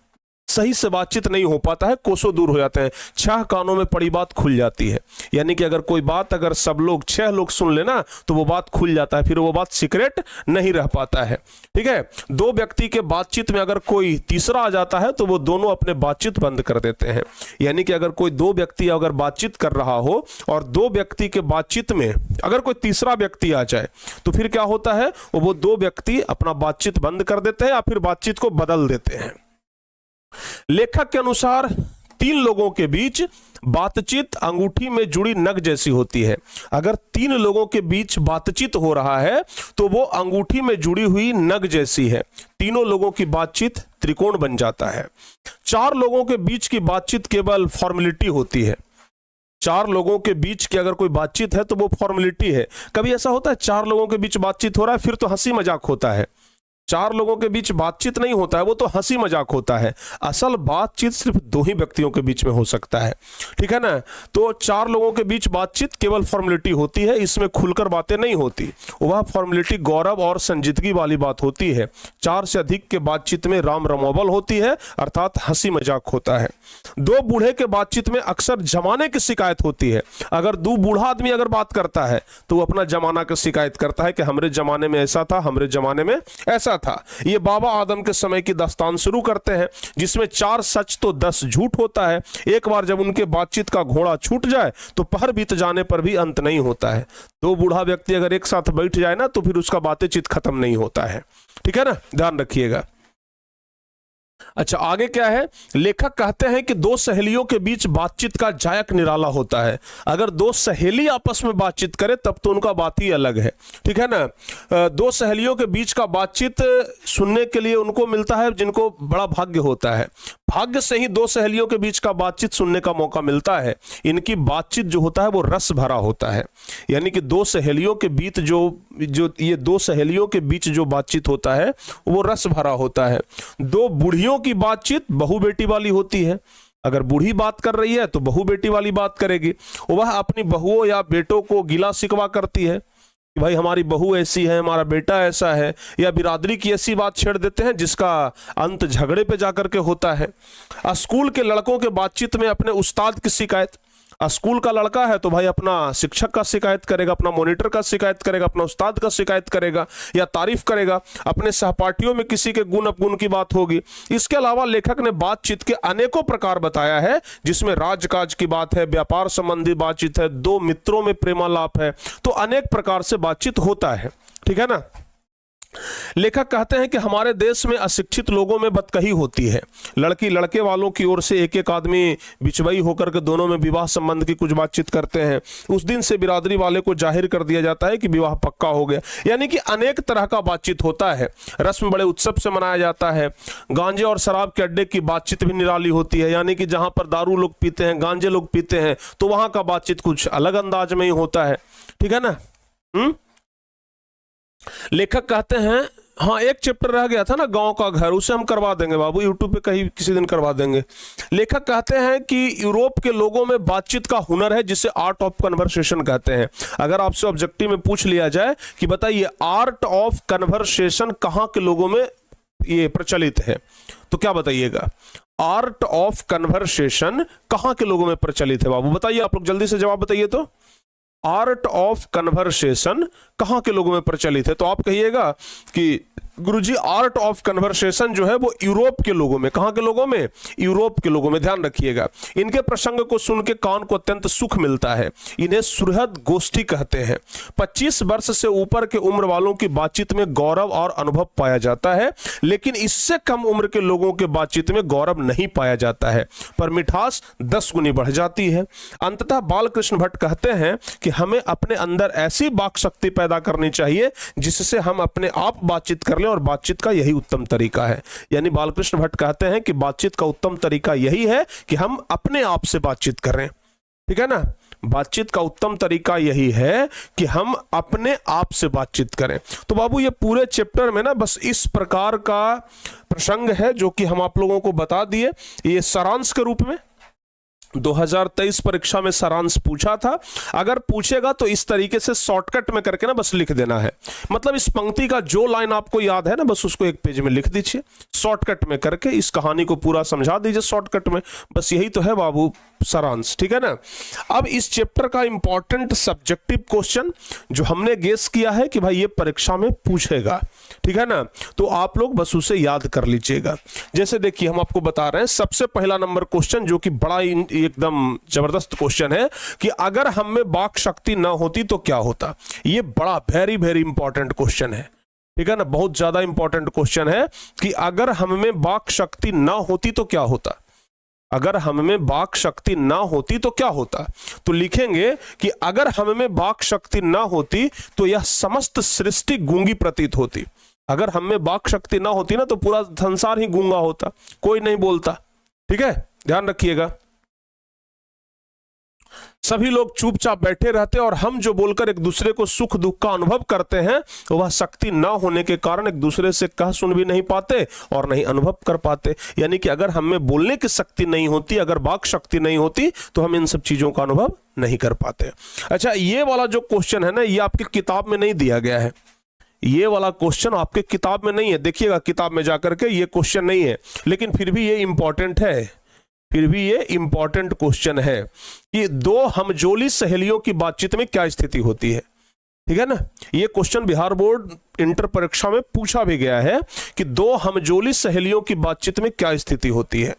सही से बातचीत नहीं हो पाता है, कोसों दूर हो जाते हैं। 6 कानों में पड़ी बात खुल जाती है। यानी कि अगर कोई बात अगर सब लोग 6 लोग सुन लेना तो वो बात खुल जाता है, फिर वो बात सीक्रेट नहीं रह पाता है। ठीक है। 2 व्यक्ति के बातचीत में अगर कोई तीसरा आ जाता है तो वो दोनों अपने बातचीत बंद कर देते हैं। यानी कि अगर कोई 2 व्यक्ति अगर बातचीत कर रहा हो और 2 व्यक्ति के बातचीत में अगर कोई तीसरा व्यक्ति आ जाए तो फिर क्या होता है, वो 2 व्यक्ति अपना बातचीत बंद कर देते हैं या फिर बातचीत को बदल देते हैं। लेखक के अनुसार 3 लोगों के बीच बातचीत अंगूठी में जुड़ी नग जैसी होती है। अगर 3 लोगों के बीच बातचीत हो रहा है तो वो अंगूठी में जुड़ी हुई नग जैसी है। तीनों लोगों की बातचीत त्रिकोण बन जाता है। 4 लोगों के बीच की बातचीत केवल फॉर्मेलिटी होती है। 4 लोगों के बीच की अगर कोई बातचीत है तो वो फॉर्मेलिटी है। कभी ऐसा होता है 4 लोगों के बीच बातचीत हो रहा है फिर तो हंसी मजाक होता है। 4 लोगों के बीच बातचीत नहीं होता है, वो तो हंसी मजाक होता है। असल बातचीत सिर्फ 2 ही व्यक्तियों के बीच में हो सकता है। ठीक है ना। तो 4 लोगों के बीच बातचीत केवल फॉर्मेलिटी होती है, इसमें खुलकर बातें नहीं होती। वह फॉर्मेलिटी गौरव और संजीदगी वाली बात होती है। 4 से अधिक के बातचीत में राम रमोबल होती है, अर्थात हंसी मजाक होता है। 2 बूढ़े के बातचीत में अक्सर जमाने की शिकायत होती है। अगर 2 बूढ़ा आदमी अगर बात करता है तो वो अपना जमाना की शिकायत करता है कि हमरे जमाने में ऐसा था, हमरे जमाने में ऐसा था। ये बाबा आदम के समय की दास्तान शुरू करते हैं जिसमें 4 सच तो 10 झूठ होता है। एक बार जब उनके बातचीत का घोड़ा छूट जाए तो पहर बीत जाने पर भी अंत नहीं होता है। 2 बूढ़ा व्यक्ति अगर एक साथ बैठ जाए ना तो फिर उसका बातचीत खत्म नहीं होता है। ठीक है ना, ध्यान रखिएगा। अच्छा, आगे क्या है? लेखक कहते हैं कि 2 सहेलियों के बीच बातचीत का जायक निराला होता है। अगर 2 सहेली आपस में बातचीत करें तब तो उनका बात ही अलग है। ठीक है ना। 2 सहेलियों के बीच का बातचीत सुनने के लिए उनको मिलता है जिनको बड़ा भाग्य होता है। भाग्य से ही 2 सहेलियों के बीच का बातचीत सुनने का मौका मिलता है। इनकी बातचीत जो होता है वो रस भरा होता है। यानी कि 2 सहेलियों के बीच जो ये 2 सहेलियों के बीच जो बातचीत होता है वो रस भरा होता है। 2 बूढ़ियों बूढ़ियों की बातचीत बहू बेटी वाली होती है। अगर बूढ़ी बात कर रही है तो बहू बेटी वाली बात करेगी। वह अपनी बहुओं या बेटों को गिला शिकवा करती है कि भाई हमारी बहू ऐसी है, हमारा बेटा ऐसा है, या बिरादरी की ऐसी बात छेड़ देते हैं जिसका अंत झगड़े पे जाकर के होता है। स्कूल के लड़कों के बातचीत में अपने उस्ताद की शिकायत, स्कूल का लड़का है तो भाई अपना शिक्षक का शिकायत करेगा, अपना मॉनिटर का शिकायत करेगा, अपना उस्ताद का शिकायत करेगा या तारीफ करेगा। अपने सहपाठियों में किसी के गुण अपगुण की बात होगी। इसके अलावा लेखक ने बातचीत के अनेकों प्रकार बताया है, जिसमें राजकाज की बात है, व्यापार संबंधी बातचीत है, दो मित्रों में प्रेमालाप है, तो अनेक प्रकार से बातचीत होता है। ठीक है ना। लेखक कहते हैं कि हमारे देश में अशिक्षित लोगों में बदकही होती है। लड़की लड़के वालों की ओर से एक एक आदमी बिचवई होकर के दोनों में विवाह संबंध की कुछ बातचीत करते हैं। उस दिन से बिरादरी वाले को जाहिर कर दिया जाता है कि विवाह पक्का हो गया। यानी कि अनेक तरह का बातचीत होता है। रस्म बड़े उत्सव से मनाया जाता है। गांजे और शराब के अड्डे की बातचीत भी निराली होती है। यानी कि जहां पर दारू लोग पीते हैं, गांजे लोग पीते हैं, तो वहां का बातचीत कुछ अलग अंदाज में ही होता है। ठीक है ना। लेखक कहते हैं, हाँ एक चैप्टर रह गया था ना गांव का घर, उसे हम करवा देंगे बाबू, यूट्यूब पे कहीं किसी दिन करवा देंगे। लेखक कहते हैं कि यूरोप के लोगों में बातचीत का हुनर है, जिसे आर्ट ऑफ कन्वर्सेशन कहते हैं। अगर आपसे ऑब्जेक्टिव में पूछ लिया जाए कि बताइए आर्ट ऑफ कन्वर्सेशन कहाँ के लोगों में ये प्रचलित है, तो क्या बताइएगा? आर्ट ऑफ कन्वर्सेशन कहाँ के लोगों में प्रचलित है बाबू? बताइए आप लोग, जल्दी से जवाब बताइए। तो आर्ट ऑफ कन्वर्सेशन कहां के लोगों में प्रचलित है? तो आप कहिएगा कि गुरुजी आर्ट ऑफ कन्वर्सेशन जो है वो यूरोप के लोगों में। कहां के लोगों में? यूरोप के लोगों में। ध्यान रखिएगा, इनके प्रसंग को सुन के कान को अत्यंत सुख मिलता है। इन्हें सुहृद गोष्ठी कहते हैं। 25 वर्ष से ऊपर के उम्र वालों की बातचीत में गौरव और अनुभव पाया जाता है, लेकिन इससे कम उम्र के लोगों के बातचीत में गौरव नहीं पाया जाता है, पर मिठास 10 गुनी बढ़ जाती है। अंततः बालकृष्ण भट्ट कहते हैं कि हमें अपने अंदर ऐसी वाक शक्ति पैदा करनी चाहिए जिससे हम अपने आप बातचीत कर लें, और बातचीत का यही उत्तम तरीका है। यानी बालकृष्ण भट्ट कहते हैं कि बातचीत का उत्तम तरीका यही है कि हम अपने आप से बातचीत करें। ठीक है ना। बातचीत का उत्तम तरीका यही है कि हम अपने आप से बातचीत करें। तो बाबू ये पूरे चैप्टर में ना बस इस प्रकार का प्रसंग है जो कि हम आप लोगों को बता दिए। ये सारांश के रूप में 2023 परीक्षा में सारांश पूछा था। अगर पूछेगा तो इस तरीके से शॉर्टकट में करके ना बस लिख देना है। मतलब इस पंक्ति का जो लाइन आपको याद है ना, बस उसको एक पेज में लिख दीजिए, शॉर्टकट में करके इस कहानी को पूरा समझा दीजिए शॉर्टकट में। बस यही तो है बाबू सारांश। ठीक है ना। अब इस चैप्टर का इंपॉर्टेंट सब्जेक्टिव क्वेश्चन जो हमने गेस किया है कि भाई ये परीक्षा में पूछेगा, ठीक है ना, तो आप लोग बस उसे याद कर लीजिएगा। जैसे देखिए हम आपको बता रहे हैं, सबसे पहला नंबर क्वेश्चन जो कि बड़ा एकदम जबरदस्त क्वेश्चन है कि अगर हम में वाक शक्ति ना होती तो क्या होता। ये बड़ा वेरी वेरी इंपॉर्टेंट क्वेश्चन है। ठीक है ना, बहुत ज्यादा इंपॉर्टेंट क्वेश्चन है कि अगर हम में वाक शक्ति ना होती तो क्या होता। अगर हम में वाक शक्ति ना होती तो क्या होता। तो लिखेंगे कि अगर हम में वाक शक्ति ना होती तो यह समस्त सृष्टि गूंगी प्रतीत होती। अगर हम में वाक शक्ति ना होती ना तो पूरा संसार ही गूंगा होता, कोई नहीं बोलता। ठीक है, ध्यान रखिएगा। सभी लोग चुपचाप बैठे रहते और हम जो बोलकर एक दूसरे को सुख दुख का अनुभव करते हैं वह शक्ति ना होने के कारण एक दूसरे से कह सुन भी नहीं पाते और नहीं अनुभव कर पाते। यानी कि अगर हमें बोलने की शक्ति नहीं होती, अगर वाक शक्ति नहीं होती तो हम इन सब चीजों का अनुभव नहीं कर पाते। अच्छा, ये वाला जो क्वेश्चन है ना, ये आपकी किताब में नहीं दिया गया है। ये वाला क्वेश्चन आपके किताब में नहीं है। देखिएगा किताब में जाकर के, ये क्वेश्चन नहीं है, लेकिन फिर भी ये इंपॉर्टेंट है। फिर भी ये इंपॉर्टेंट क्वेश्चन है कि दो हमजोली सहेलियों की बातचीत में क्या स्थिति होती है। ठीक है ना, ये क्वेश्चन बिहार बोर्ड इंटर परीक्षा में पूछा भी गया है कि दो हमजोली सहेलियों की बातचीत में क्या स्थिति होती है।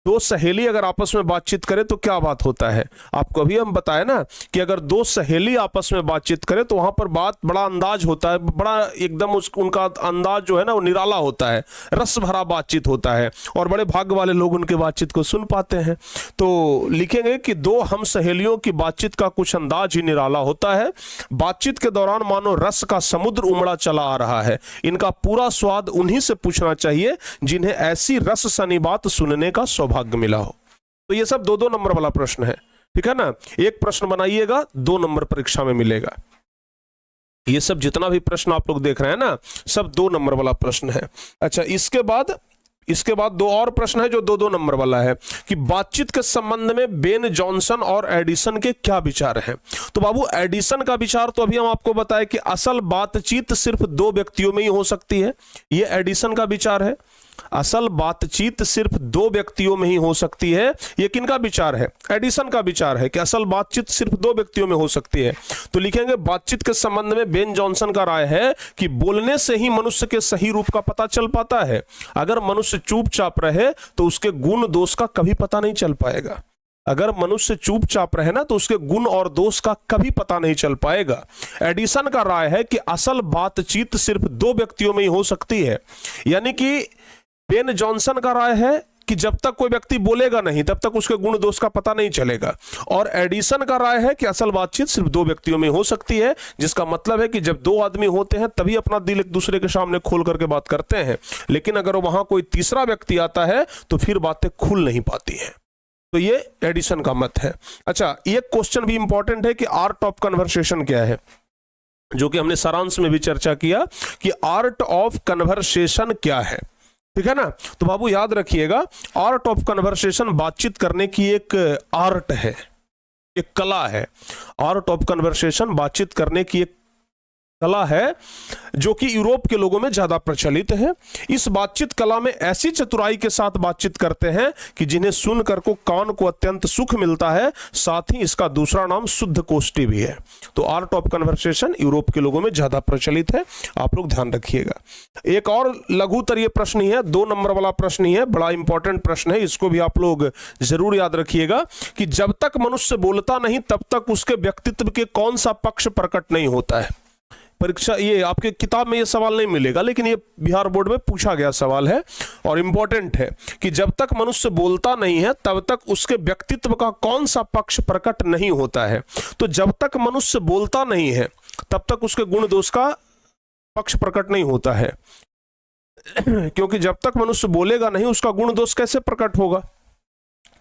दो सहेली अगर आपस में बातचीत करे तो क्या बात होता है। आपको अभी हम बताए ना कि अगर दो सहेली आपस में बातचीत करे तो वहां पर बात बड़ा अंदाज होता है, बड़ा एकदम उनका अंदाज जो है ना वो निराला होता है, रस भरा बातचीत होता है और बड़े भाग्य वाले लोग उनके बातचीत को सुन पाते हैं। तो लिखेंगे कि दो हम सहेलियों की बातचीत का कुछ अंदाज ही निराला होता है। बातचीत के दौरान मानो रस का समुद्र उमड़ा चला आ रहा है। इनका पूरा स्वाद उन्हीं से पूछना चाहिए जिन्हें ऐसी रस सनी बात सुनने का सौभाग्य मिला हो। तो ये सब 2-2 नंबर वाला प्रश्न है। ठीक है ना, एक प्रश्न बनाइएगा 2 नंबर परीक्षा में मिलेगा। ये सब जितना भी प्रश्न आप लोग देख रहे हैं ना, सब 2 नंबर वाला प्रश्न है। अच्छा, इसके बाद इसके बाद दो और प्रश्न है जो 2-2 नंबर वाला है कि बातचीत के संबंध में बेन जॉनसन और एडिसन के क्या विचार हैं। तो बाबू एडिसन का विचार तो अभी हम आपको बताएं कि असल बातचीत सिर्फ 2 व्यक्तियों में ही हो सकती है, ये एडिसन का विचार है। असल बातचीत सिर्फ 2 व्यक्तियों में ही हो सकती है, ये किनका विचार है? एडिसन का विचार है कि असल बातचीत सिर्फ 2 व्यक्तियों में हो सकती है। तो लिखेंगे बातचीत के संबंध में बेन जॉनसन का राय है कि बोलने से ही मनुष्य के सही रूप का पता चल पाता है। अगर मनुष्य चुपचाप रहे तो उसके गुण दोष का कभी पता नहीं चल पाएगा। अगर मनुष्य चुपचाप रहे ना तो उसके गुण और दोष का कभी पता नहीं चल पाएगा। एडिसन का राय है कि असल बातचीत सिर्फ 2 व्यक्तियों में ही हो सकती है, यानी कि बेन जॉनसन का राय है कि जब तक कोई व्यक्ति बोलेगा नहीं तब तक उसके गुण दोष का पता नहीं चलेगा, और एडिसन का राय है कि असल बातचीत सिर्फ 2 व्यक्तियों में हो सकती है, जिसका मतलब है कि जब 2 आदमी होते हैं तभी अपना दिल एक दूसरे के सामने खोल करके बात करते हैं, लेकिन अगर वहां कोई तीसरा व्यक्ति आता है तो फिर बातें खुल नहीं पाती हैं। तो ये एडिसन का मत है। अच्छा, ये क्वेश्चन भी इंपॉर्टेंट है कि आर्ट ऑफ कन्वर्सेशन क्या है, जो कि हमने सारांश में भी चर्चा किया कि आर्ट ऑफ कन्वर्सेशन क्या है, ठीक है ना। तो बाबू याद रखिएगा, आर्ट ऑफ कन्वर्सेशन बातचीत करने की एक आर्ट है, एक कला है। आर्ट ऑफ कन्वर्सेशन बातचीत करने की एक कला है जो कि यूरोप के लोगों में ज्यादा प्रचलित है। इस बातचीत कला में ऐसी चतुराई के साथ बातचीत करते हैं कि जिन्हें सुनकर को कान को अत्यंत सुख मिलता है, साथ ही इसका दूसरा नाम शुद्ध कोष्ठी भी है। तो आर्ट ऑफ कन्वर्सेशन यूरोप के लोगों में ज्यादा प्रचलित है, आप लोग ध्यान रखिएगा। एक और लघुतरीय प्रश्न ही है, 2 नंबर वाला प्रश्न ही है, बड़ा इंपॉर्टेंट प्रश्न है, इसको भी आप लोग जरूर याद रखिएगा कि जब तक मनुष्य बोलता नहीं तब तक उसके व्यक्तित्व के कौन सा पक्ष प्रकट नहीं होता है। परीक्षा, ये आपके किताब में ये सवाल नहीं मिलेगा, लेकिन ये बिहार बोर्ड में पूछा गया सवाल है और इंपॉर्टेंट है कि जब तक मनुष्य बोलता नहीं है तब तक उसके व्यक्तित्व का कौन सा पक्ष प्रकट नहीं होता है। तो जब तक मनुष्य बोलता नहीं है तब तक उसके गुण दोष का पक्ष प्रकट नहीं होता है, क्योंकि जब तक मनुष्य बोलेगा नहीं उसका गुण दोष कैसे प्रकट होगा।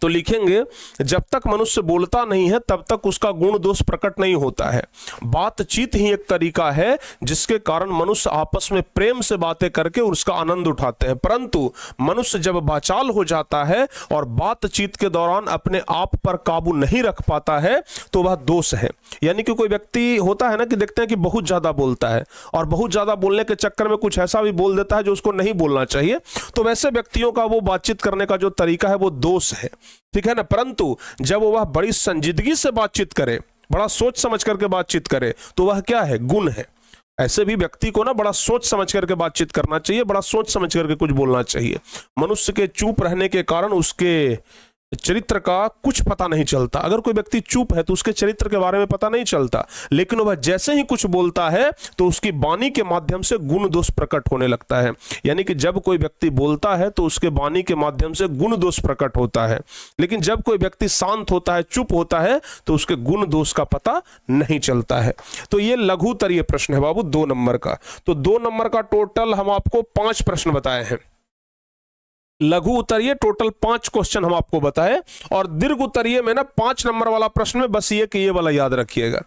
तो लिखेंगे जब तक मनुष्य बोलता नहीं है तब तक उसका गुण दोष प्रकट नहीं होता है। बातचीत ही एक तरीका है जिसके कारण मनुष्य आपस में प्रेम से बातें करके उसका आनंद उठाते हैं, परंतु मनुष्य जब वाचाल हो जाता है और बातचीत के दौरान अपने आप पर काबू नहीं रख पाता है तो वह दोष है। यानी कि कोई व्यक्ति होता है ना कि देखते हैं कि बहुत ज्यादा बोलता है और बहुत ज्यादा बोलने के चक्कर में कुछ ऐसा भी बोल देता है जो उसको नहीं बोलना चाहिए, तो वैसे व्यक्तियों का वो बातचीत करने का जो तरीका है वो दोष है, ठीक है ना। परंतु जब वह बड़ी संजीदगी से बातचीत करे, बड़ा सोच समझ करके बातचीत करे, तो वह क्या है? गुण है। ऐसे भी व्यक्ति को ना बड़ा सोच समझ करके बातचीत करना चाहिए, बड़ा सोच समझ करके कुछ बोलना चाहिए। मनुष्य के चुप रहने के कारण उसके चरित्र का कुछ पता नहीं चलता। अगर कोई व्यक्ति चुप है तो उसके चरित्र के बारे में पता नहीं चलता, लेकिन वह जैसे ही कुछ बोलता है तो उसकी वाणी के माध्यम से गुण दोष प्रकट होने लगता है। यानी कि जब कोई व्यक्ति बोलता है तो उसके वाणी के माध्यम से गुण दोष प्रकट होता है, लेकिन जब कोई व्यक्ति शांत होता है, चुप होता है, तो उसके गुण दोष का पता नहीं चलता है। तो ये लघुतरीय प्रश्न है बाबू 2 नंबर का। तो 2 नंबर का टोटल हम आपको 5 प्रश्न बताए हैं। लघु उत्तरीय टोटल 5 क्वेश्चन हम आपको बताए, और दीर्घ उत्तरीय में ना 5 नंबर वाला प्रश्न में बस ये कि ये वाला याद रखिएगा।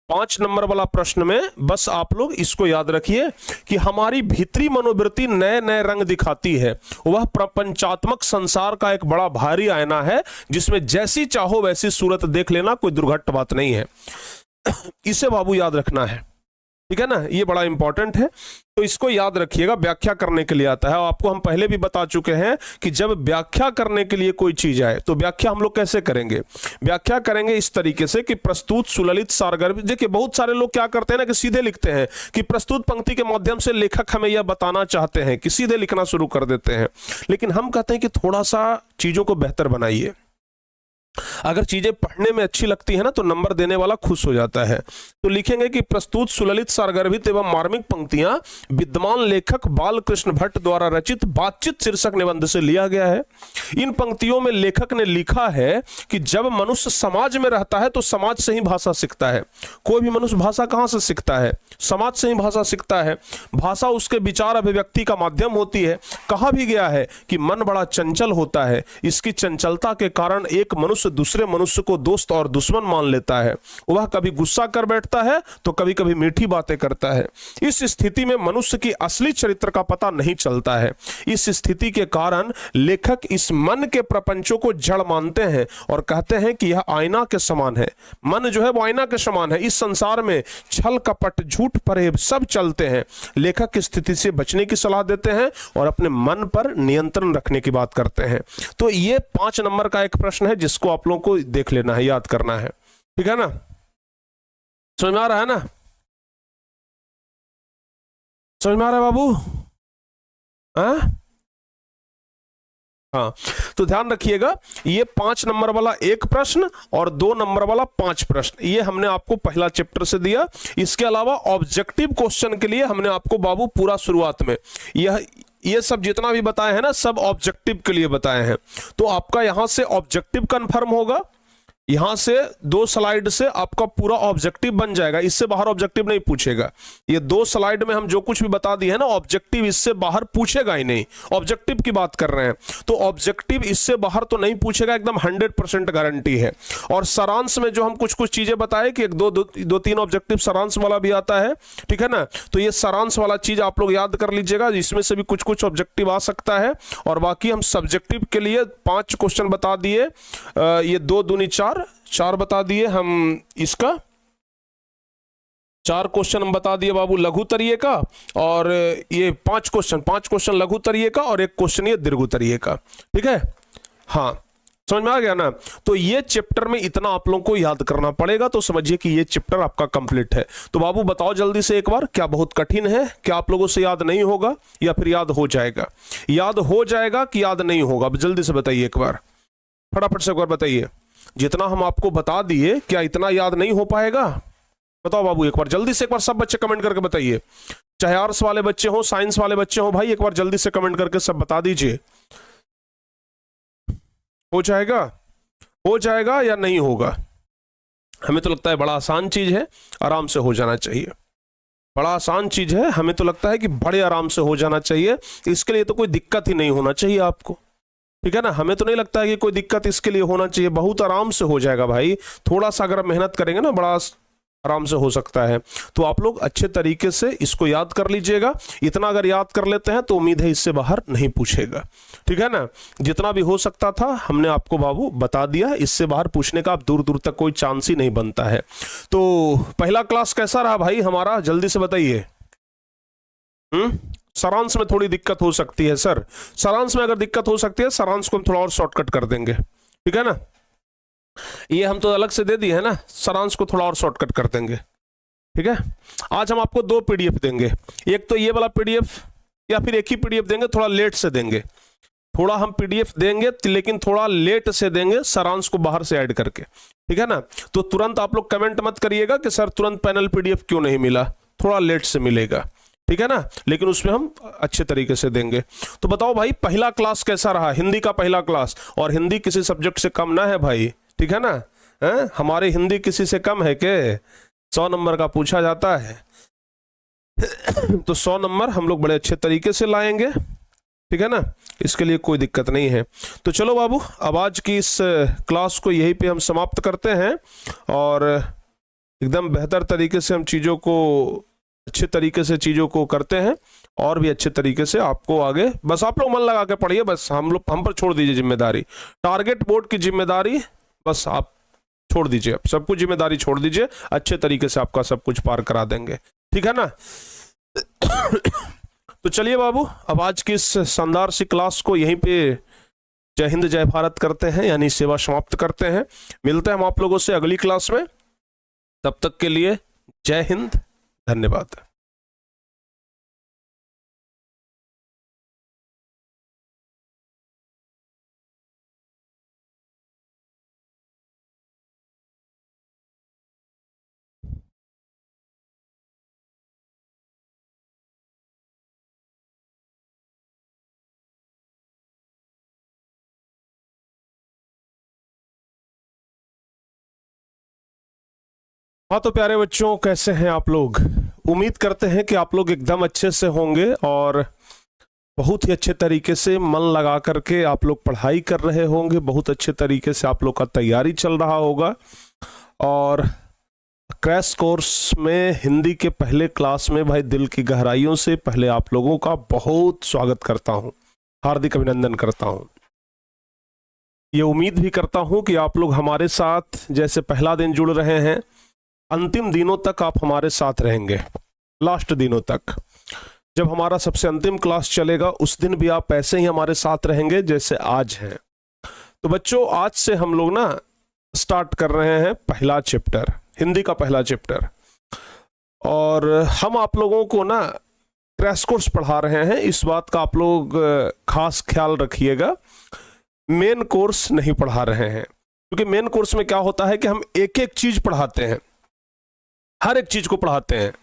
5 नंबर वाला प्रश्न में बस आप लोग इसको याद रखिए कि हमारी भीतरी मनोवृत्ति नए नए रंग दिखाती है। वह प्रपंचात्मक संसार का एक बड़ा भारी आईना है जिसमें जैसी चाहो वैसी सूरत देख लेना कोई दुर्घट बात नहीं है। इसे बाबू याद रखना है, ठीक है ना, ये बड़ा इंपॉर्टेंट है। तो इसको याद रखिएगा, व्याख्या करने के लिए आता है। और आपको हम पहले भी बता चुके हैं कि जब व्याख्या करने के लिए कोई चीज आए तो व्याख्या हम लोग कैसे करेंगे। व्याख्या करेंगे इस तरीके से कि प्रस्तुत सुललित सारगर्भित। देखिए बहुत सारे लोग क्या करते हैं ना कि सीधे लिखते हैं कि प्रस्तुत पंक्ति के माध्यम से लेखक हमें यह बताना चाहते हैं, कि सीधे लिखना शुरू कर देते हैं। लेकिन हम कहते हैं कि थोड़ा सा चीजों को बेहतर बनाइए। अगर चीजें पढ़ने में अच्छी लगती है ना तो नंबर देने वाला खुश हो जाता है। तो लिखेंगे कि प्रस्तुत सुललित सारगर्भित एवं मार्मिक पंक्तियां विद्यमान लेखक बालकृष्ण भट्ट द्वारा रचित बातचीत शीर्षक निबंध से लिया गया है। इन पंक्तियों में लेखक ने लिखा है कि जब मनुष्य समाज में रहता है तो समाज से ही भाषा सीखता है। कोई भी मनुष्य भाषा कहां से सीखता है? समाज से ही भाषा सीखता है। भाषा उसके विचार अभिव्यक्ति का माध्यम होती है। कहा भी गया है कि मन बड़ा चंचल होता है, इसकी चंचलता के कारण एक मनुष्य मनुष्य दूसरे मनुष्य को दोस्त और दुश्मन मान लेता है। वह कभी गुस्सा कर बैठता है तो कभी कभी मीठी बातें करता है। इस स्थिति में मनुष्य की असली चरित्र का पता नहीं चलता है। इस स्थिति के कारण लेखक इस मन के प्रपंचों को जड़ मानते हैं और कहते हैं कि यह आईना के समान है। मन जो है वो आईना के समान है। इस संसार में छल कपट झूठ फरेब सब चलते हैं। लेखक इस स्थिति से बचने की सलाह देते हैं और अपने मन पर नियंत्रण रखने की बात करते हैं। तो ये 5 नंबर का एक प्रश्न है जिसको आप लोगों को देख लेना है, याद करना है। ठीक है ना, समझ में आ रहा है ना, समझ में आ रहा है बाबू? हाँ, तो ध्यान रखिएगा, ये 5 नंबर वाला एक प्रश्न और 2 नंबर वाला 5 प्रश्न, ये हमने आपको पहला चैप्टर से दिया। इसके अलावा ऑब्जेक्टिव क्वेश्चन के लिए हमने आपको बाबू पूरा शुरुआत में ये सब जितना भी बताए हैं ना, सब ऑब्जेक्टिव के लिए बताए हैं। तो आपका यहां से ऑब्जेक्टिव कंफर्म होगा, यहां से 2 स्लाइड से आपका पूरा ऑब्जेक्टिव बन जाएगा। इससे बाहर ऑब्जेक्टिव नहीं पूछेगा। ये 2 स्लाइड में हम जो कुछ भी बता दिए है ना, ऑब्जेक्टिव इससे बाहर पूछेगा ही नहीं। ऑब्जेक्टिव की बात कर रहे हैं तो ऑब्जेक्टिव इससे बाहर तो नहीं पूछेगा, एकदम 100% गारंटी है। और सारांश में जो हम कुछ कुछ चीजें बताए कि 2-3 ऑब्जेक्टिव सारांश वाला भी आता है, ठीक है ना, तो ये सारांश वाला चीज आप लोग याद कर लीजिएगा, इसमें से भी कुछ कुछ ऑब्जेक्टिव आ सकता है। और बाकी हम सब्जेक्टिव के लिए 5 क्वेश्चन बता दिए, ये 2 दूनी 4 बता दिए हम। इसका 4 क्वेश्चन हम बता दिए बाबू लघु तरीये का, और ये 5 क्वेश्चन लघु तरीये का और 1 क्वेश्चन ये दीर्घ तरीये का। ठीक है, हाँ समझ में आ गया ना। तो ये चैप्टर में इतना आप लोगों को याद करना पड़ेगा, तो समझिए कि ये चैप्टर आपका कंप्लीट है। तो बाबू बताओ जल्दी से एक बार, क्या बहुत कठिन है? क्या आप लोगों से याद नहीं होगा या फिर याद हो जाएगा? याद हो जाएगा कि याद नहीं होगा? जल्दी से बताइए एक बार, फटाफट से एक बार बताइए। जितना हम आपको बता दिए क्या इतना याद नहीं हो पाएगा? बताओ बाबू एक बार जल्दी से, एक बार सब बच्चे कमेंट करके बताइए, चाहे आर्ट्स वाले बच्चे हो साइंस वाले बच्चे हो, भाई एक बार जल्दी से कमेंट करके सब बता दीजिए। हो जाएगा, हो जाएगा या नहीं होगा? हमें तो लगता है बड़ा आसान चीज है, आराम से हो जाना चाहिए। बड़ा आसान चीज है, हमें तो लगता है कि बड़े आराम से हो जाना चाहिए। इसके लिए तो कोई दिक्कत ही नहीं होना चाहिए आपको, ठीक है ना। हमें तो नहीं लगता है कि कोई दिक्कत इसके लिए होना चाहिए, बहुत आराम से हो जाएगा भाई। थोड़ा सा अगर मेहनत करेंगे ना, बड़ा आराम से हो सकता है। तो आप लोग अच्छे तरीके से इसको याद कर लीजिएगा। इतना अगर याद कर लेते हैं तो उम्मीद है इससे बाहर नहीं पूछेगा, ठीक है ना। जितना भी हो सकता था हमने आपको बाबू बता दिया, इससे बाहर पूछने का अब दूर दूर तक कोई चांस ही नहीं बनता है। तो पहला क्लास कैसा रहा भाई हमारा, जल्दी से बताइए। सारांश में थोड़ी दिक्कत हो सकती है सर, सारांश में अगर दिक्कत हो सकती है, सारांश को हम थोड़ा और शॉर्टकट कर देंगे, ठीक है ना। ये हम तो अलग से दे दिए है ना, सारांश को थोड़ा और शॉर्टकट कर देंगे, ठीक है। आज हम आपको 2 पीडीएफ देंगे, एक तो ये वाला पीडीएफ, या फिर एक ही पीडीएफ देंगे, थोड़ा लेट से देंगे। थोड़ा हम पीडीएफ देंगे लेकिन थोड़ा लेट से देंगे, सारांश को बाहर से ऐड करके, ठीक है ना। तो तुरंत आप लोग कमेंट मत करिएगा कि सर तुरंत पैनल पीडीएफ क्यों नहीं मिला, थोड़ा लेट से मिलेगा, ठीक है ना, लेकिन उसमें हम अच्छे तरीके से देंगे। तो बताओ भाई पहला क्लास कैसा रहा, हिंदी का पहला क्लास। और हिंदी किसी सब्जेक्ट से कम ना है भाई, ठीक है ना। हमारी हिंदी किसी से कम है के? 100 नंबर का पूछा जाता है तो 100 नंबर हम लोग बड़े अच्छे तरीके से लाएंगे, ठीक है ना, इसके लिए कोई दिक्कत नहीं है। तो चलो बाबू, अब आज की इस क्लास को यहीं पे हम समाप्त करते हैं, और एकदम बेहतर तरीके से हम चीज़ों को, अच्छे तरीके से चीज़ों को करते हैं, और भी अच्छे तरीके से आपको आगे, बस आप लोग मन लगा के पढ़िए, बस हम पर छोड़ दीजिए जिम्मेदारी। टारगेट बोर्ड की जिम्मेदारी बस आप छोड़ दीजिए, सब कुछ जिम्मेदारी छोड़ दीजिए, अच्छे तरीके से आपका सब कुछ पार करा देंगे, ठीक है ना। तो चलिए बाबू, अब आज की इस शानदार सी क्लास को यहीं पे जय हिंद जय भारत करते हैं, यानी सेवा समाप्त करते हैं। मिलते हैं हम आप लोगों से अगली क्लास में, तब तक के लिए जय हिंद, धन्यवाद। हाँ तो प्यारे बच्चों, कैसे हैं आप लोग? उम्मीद करते हैं कि आप लोग एकदम अच्छे से होंगे, और बहुत ही अच्छे तरीके से मन लगा करके आप लोग पढ़ाई कर रहे होंगे, बहुत अच्छे तरीके से आप लोग का तैयारी चल रहा होगा। और क्रैश कोर्स में हिंदी के पहले क्लास में भाई दिल की गहराइयों से पहले आप लोगों का बहुत स्वागत करता हूं, हार्दिक अभिनंदन करता हूं। ये उम्मीद भी करता हूं कि आप लोग हमारे साथ जैसे पहला दिन जुड़ रहे हैं, अंतिम दिनों तक आप हमारे साथ रहेंगे, लास्ट दिनों तक। जब हमारा सबसे अंतिम क्लास चलेगा उस दिन भी आप ऐसे ही हमारे साथ रहेंगे जैसे आज हैं। तो बच्चों, आज से हम लोग ना स्टार्ट कर रहे हैं पहला चैप्टर, हिंदी का पहला चैप्टर। और हम आप लोगों को ना क्रैश कोर्स पढ़ा रहे हैं, इस बात का आप लोग खास ख्याल रखिएगा। मेन कोर्स नहीं पढ़ा रहे हैं, क्योंकि मेन कोर्स में क्या होता है कि हम एक एक चीज पढ़ाते हैं, हर एक चीज को पढ़ाते हैं,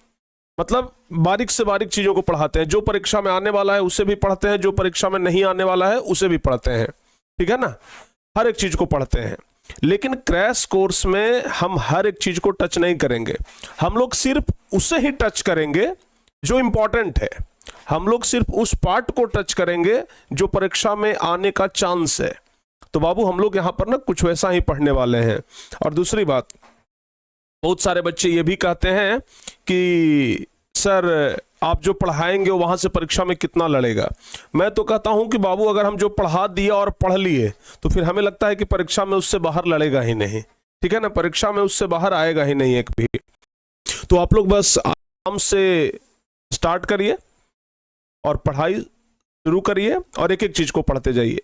मतलब बारीक से बारीक चीजों को पढ़ाते हैं। जो परीक्षा में आने वाला है उसे भी पढ़ते हैं, जो परीक्षा में नहीं आने वाला है उसे भी पढ़ते हैं, ठीक है ना, हर एक चीज को पढ़ते हैं। लेकिन क्रैश कोर्स में हम हर एक चीज को टच नहीं करेंगे, हम लोग सिर्फ उसे ही टच करेंगे जो इंपॉर्टेंट है। हम लोग सिर्फ उस पार्ट को टच करेंगे जो परीक्षा में आने का चांस है। तो बाबू, हम लोग यहां पर ना कुछ वैसा ही पढ़ने वाले हैं। और दूसरी बात, बहुत सारे बच्चे ये भी कहते हैं कि सर आप जो पढ़ाएंगे वहां से परीक्षा में कितना लड़ेगा। मैं तो कहता हूं कि बाबू, अगर हम जो पढ़ा दिए और पढ़ लिए तो फिर हमें लगता है कि परीक्षा में उससे बाहर लड़ेगा ही नहीं, ठीक है ना, परीक्षा में उससे बाहर आएगा ही नहीं एक भी। तो आप लोग बस आराम से स्टार्ट करिए और पढ़ाई शुरू करिए और एक एक चीज को पढ़ते जाइए।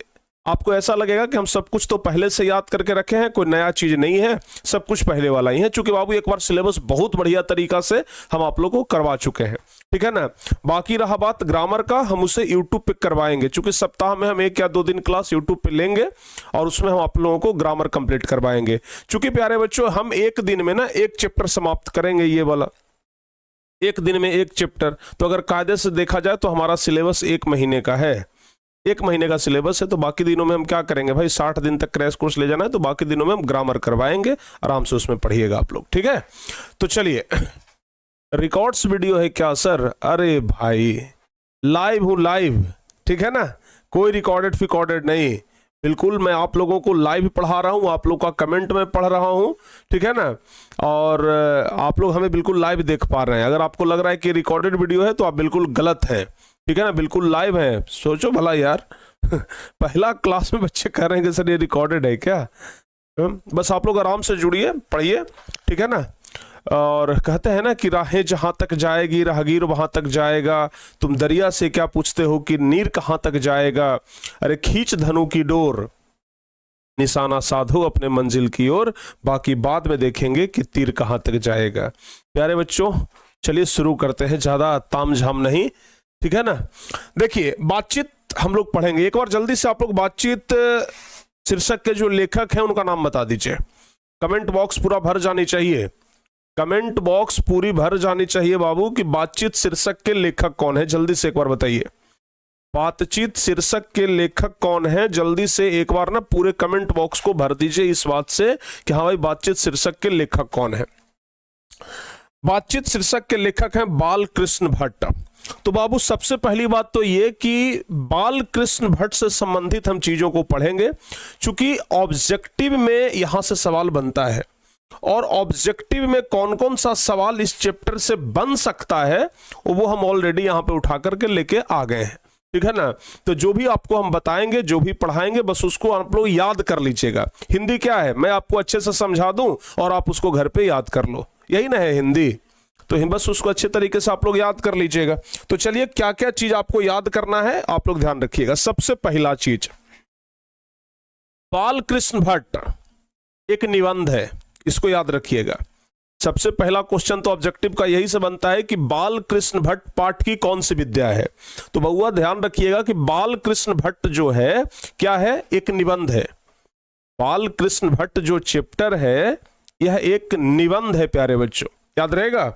आपको ऐसा लगेगा कि हम सब कुछ तो पहले से याद करके रखे हैं, कोई नया चीज नहीं है, सब कुछ पहले वाला ही है। चूंकि बाबू एक बार सिलेबस बहुत बढ़िया तरीका से हम आप लोगों को करवा चुके हैं, ठीक है ना। बाकी रहा बात ग्रामर का, हम उसे यूट्यूब पे करवाएंगे, चूंकि सप्ताह में हम 1 या 2 दिन क्लास यूट्यूब पे लेंगे और उसमें हम आप लोगों को ग्रामर कंप्लीट करवाएंगे। चूंकि प्यारे बच्चों, हम एक दिन में ना एक चैप्टर समाप्त करेंगे, ये वाला एक दिन में एक चैप्टर। तो अगर कायदे से देखा जाए तो हमारा सिलेबस 1 महीने का है, 1 महीने का सिलेबस है। तो बाकी दिनों में हम क्या करेंगे भाई, 60 दिन तक क्रैश कोर्स ले जाना है, तो बाकी दिनों में हम ग्रामर करवाएंगे, आराम से उसमें पढ़िएगा आप लोग, ठीक है। तो चलिए, रिकॉर्ड्स वीडियो है क्या सर? अरे भाई, लाइव हूं, लाइव, ठीक है ना, कोई रिकॉर्डेड फिकॉर्डेड नहीं, बिल्कुल मैं आप लोगों को लाइव पढ़ा रहा हूं, आप लोग का कमेंट में पढ़ रहा हूं, ठीक है ना। और आप लोग हमें बिल्कुल लाइव देख पा रहे हैं। अगर आपको लग रहा है कि रिकॉर्डेड वीडियो है तो आप बिल्कुल गलत हैं, ठीक है ना, बिल्कुल लाइव है। सोचो भला यार पहला क्लास में बच्चे कह रहे हैं कि सर ये रिकॉर्डेड है क्या। बस आप लोग आराम से जुड़िए, पढ़िए, ठीक है ना। और कहते हैं ना कि राहें जहां तक जाएगी राहगीर वहां तक जाएगा, तुम दरिया से क्या पूछते हो कि नीर कहां तक जाएगा। अरे खींच धनु की डोर, निशाना साधो अपने मंजिल की ओर, बाकी बाद में देखेंगे कि तीर कहां तक जाएगा। प्यारे बच्चों, चलिए शुरू करते हैं, ज्यादा तामझाम नहीं, ठीक है ना। देखिए, बातचीत हम लोग पढ़ेंगे। एक बार जल्दी से आप लोग बातचीत शीर्षक के जो लेखक हैं उनका नाम बता दीजिए। कमेंट बॉक्स पूरा भर जानी चाहिए, कमेंट बॉक्स पूरी भर जानी चाहिए बाबू कि बातचीत शीर्षक के लेखक कौन है। जल्दी से एक बार बताइए, बातचीत शीर्षक के लेखक कौन है। जल्दी से एक बार ना पूरे कमेंट बॉक्स को भर दीजिए इस बात से कि हाँ भाई, बातचीत शीर्षक के लेखक कौन है। बातचीत शीर्षक के लेखक हैं बाल कृष्ण भट्ट। तो बाबू, सबसे पहली बात तो ये कि बाल कृष्ण भट्ट से संबंधित हम चीजों को पढ़ेंगे, क्योंकि ऑब्जेक्टिव में यहां से सवाल बनता है। और ऑब्जेक्टिव में कौन कौन सा सवाल इस चैप्टर से बन सकता है वो हम ऑलरेडी यहां पे उठा करके लेके आ गए हैं, ठीक है ना। तो जो भी आपको हम बताएंगे, जो भी पढ़ाएंगे, बस उसको आप लोग याद कर लीजिएगा। हिंदी क्या है, मैं आपको अच्छे से समझा दूं और आप उसको घर पे याद कर लो, यही ना है हिंदी। तो बस उसको अच्छे तरीके से आप लोग याद कर लीजिएगा। तो चलिए, क्या क्या चीज आपको याद करना है आप लोग ध्यान रखिएगा। सबसे पहला चीज, बाल कृष्ण भट्ट एक निबंध है, इसको याद रखिएगा। सबसे पहला क्वेश्चन तो ऑब्जेक्टिव का यही से बनता है कि बाल कृष्ण भट्ट पाठ की कौन सी विद्या है। तो बउआ ध्यान रखिएगा कि बाल कृष्ण भट्ट जो है क्या है, एक निबंध है। बाल कृष्ण भट्ट जो चैप्टर है यह एक निबंध है प्यारे बच्चों, याद रहेगा।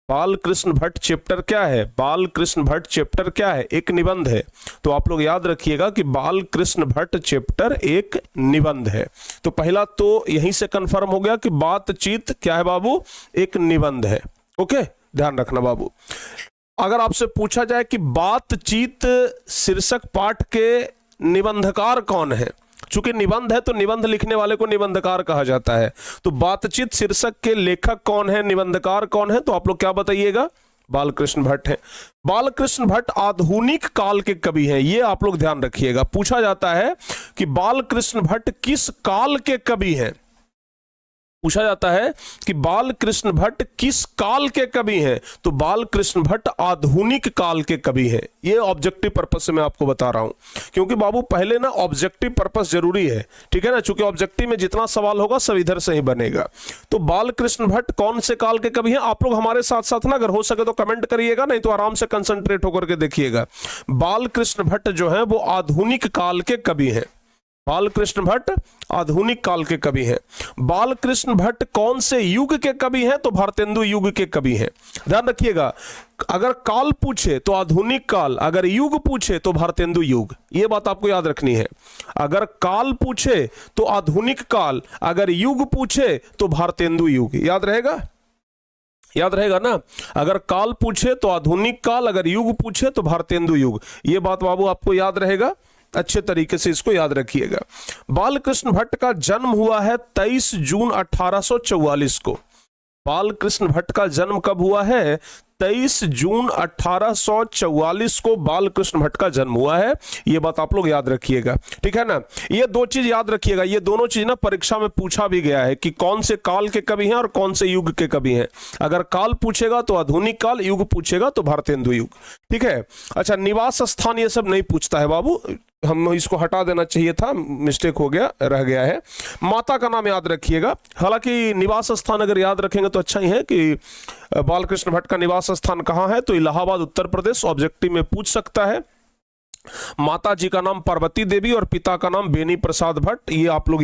बाल कृष्ण भट्ट चैप्टर क्या है, बाल कृष्ण भट्ट चैप्टर क्या है, एक निबंध है। तो आप लोग याद रखिएगा कि बाल कृष्ण भट्ट चैप्टर एक निबंध है। तो पहला तो यहीं से कंफर्म हो गया कि बातचीत क्या है बाबू, एक निबंध है। ओके, ध्यान रखना बाबू। अगर आपसे पूछा जाए कि बातचीत शीर्षक पाठ के निबंधकार कौन है, चूंकि निबंध है तो निबंध लिखने वाले को निबंधकार कहा जाता है, तो बातचीत शीर्षक के लेखक कौन है, निबंधकार कौन है, तो आप लोग क्या बताइएगा? बालकृष्ण भट्ट हैं। बालकृष्ण भट्ट आधुनिक काल के कवि हैं, ये आप लोग ध्यान रखिएगा। पूछा जाता है कि बालकृष्ण भट्ट किस काल के कवि हैं, पूछा जाता है कि बालकृष्ण भट्ट किस काल के कवि हैं, तो बालकृष्ण भट्ट आधुनिक काल के कवि हैं। ये ऑब्जेक्टिव पर्पस से मैं आपको बता रहा हूं, क्योंकि बाबू पहले ना ऑब्जेक्टिव पर्पस जरूरी है, ठीक है ना, चूंकि ऑब्जेक्टिव में जितना सवाल होगा सब इधर से ही बनेगा। तो बालकृष्ण भट्ट कौन से काल के कवि हैं? आप लोग हमारे साथ साथ ना अगर हो सके तो कमेंट करिएगा, नहीं तो आराम से कंसंट्रेट होकर के देखिएगा। बालकृष्ण भट्ट जो है वो आधुनिक काल के कवि हैं। बालकृष्ण भट्ट आधुनिक काल के कवि हैं। बालकृष्ण भट्ट कौन से युग के कवि हैं? तो भारतेंदु युग के कवि हैं। ध्यान रखिएगा, अगर काल पूछे तो आधुनिक काल, अगर युग पूछे तो भारतेंदु युग, ये बात आपको याद रखनी है। अगर काल पूछे तो आधुनिक काल, अगर युग पूछे तो भारतेंदु युग। याद रहेगा? याद रहेगा ना? अगर काल पूछे तो आधुनिक काल, अगर युग पूछे तो भारतेंदु युग। ये बात बाबू आपको याद रहेगा, अच्छे तरीके से इसको याद रखिएगा। बालकृष्ण भट्ट का जन्म हुआ है 23 जून 1844 को। बालकृष्ण भट्ट का जन्म कब हुआ है? 23 जून 1844 को बालकृष्ण भट्ट का जन्म हुआ है। ये बात आप लोग याद रखिएगा, ठीक है ना। ये दो चीज याद रखिएगा, ये दोनों चीज ना परीक्षा में पूछा भी गया है कि कौन से काल के कवि हैं और कौन से युग के कवि हैं। अगर काल पूछेगा तो आधुनिक काल, युग पूछेगा तो भारतेंदु युग, ठीक है। अच्छा, निवास स्थान ये सब नहीं पूछता है बाबू, हम इसको हटा देना चाहिए था, मिस्टेक हो गया, रह गया है। माता का नाम याद रखिएगा, हालांकि निवास स्थान अगर याद रखेंगे तो अच्छा ही है कि बालकृष्ण भट्ट का निवास स्थान कहाँ है, तो इलाहाबाद उत्तर प्रदेश, ऑब्जेक्टिव में पूछ सकता है। माता जी का नाम पार्वती देवी और पिता का नाम बेनी प्रसाद भट्ट, ये आप लोग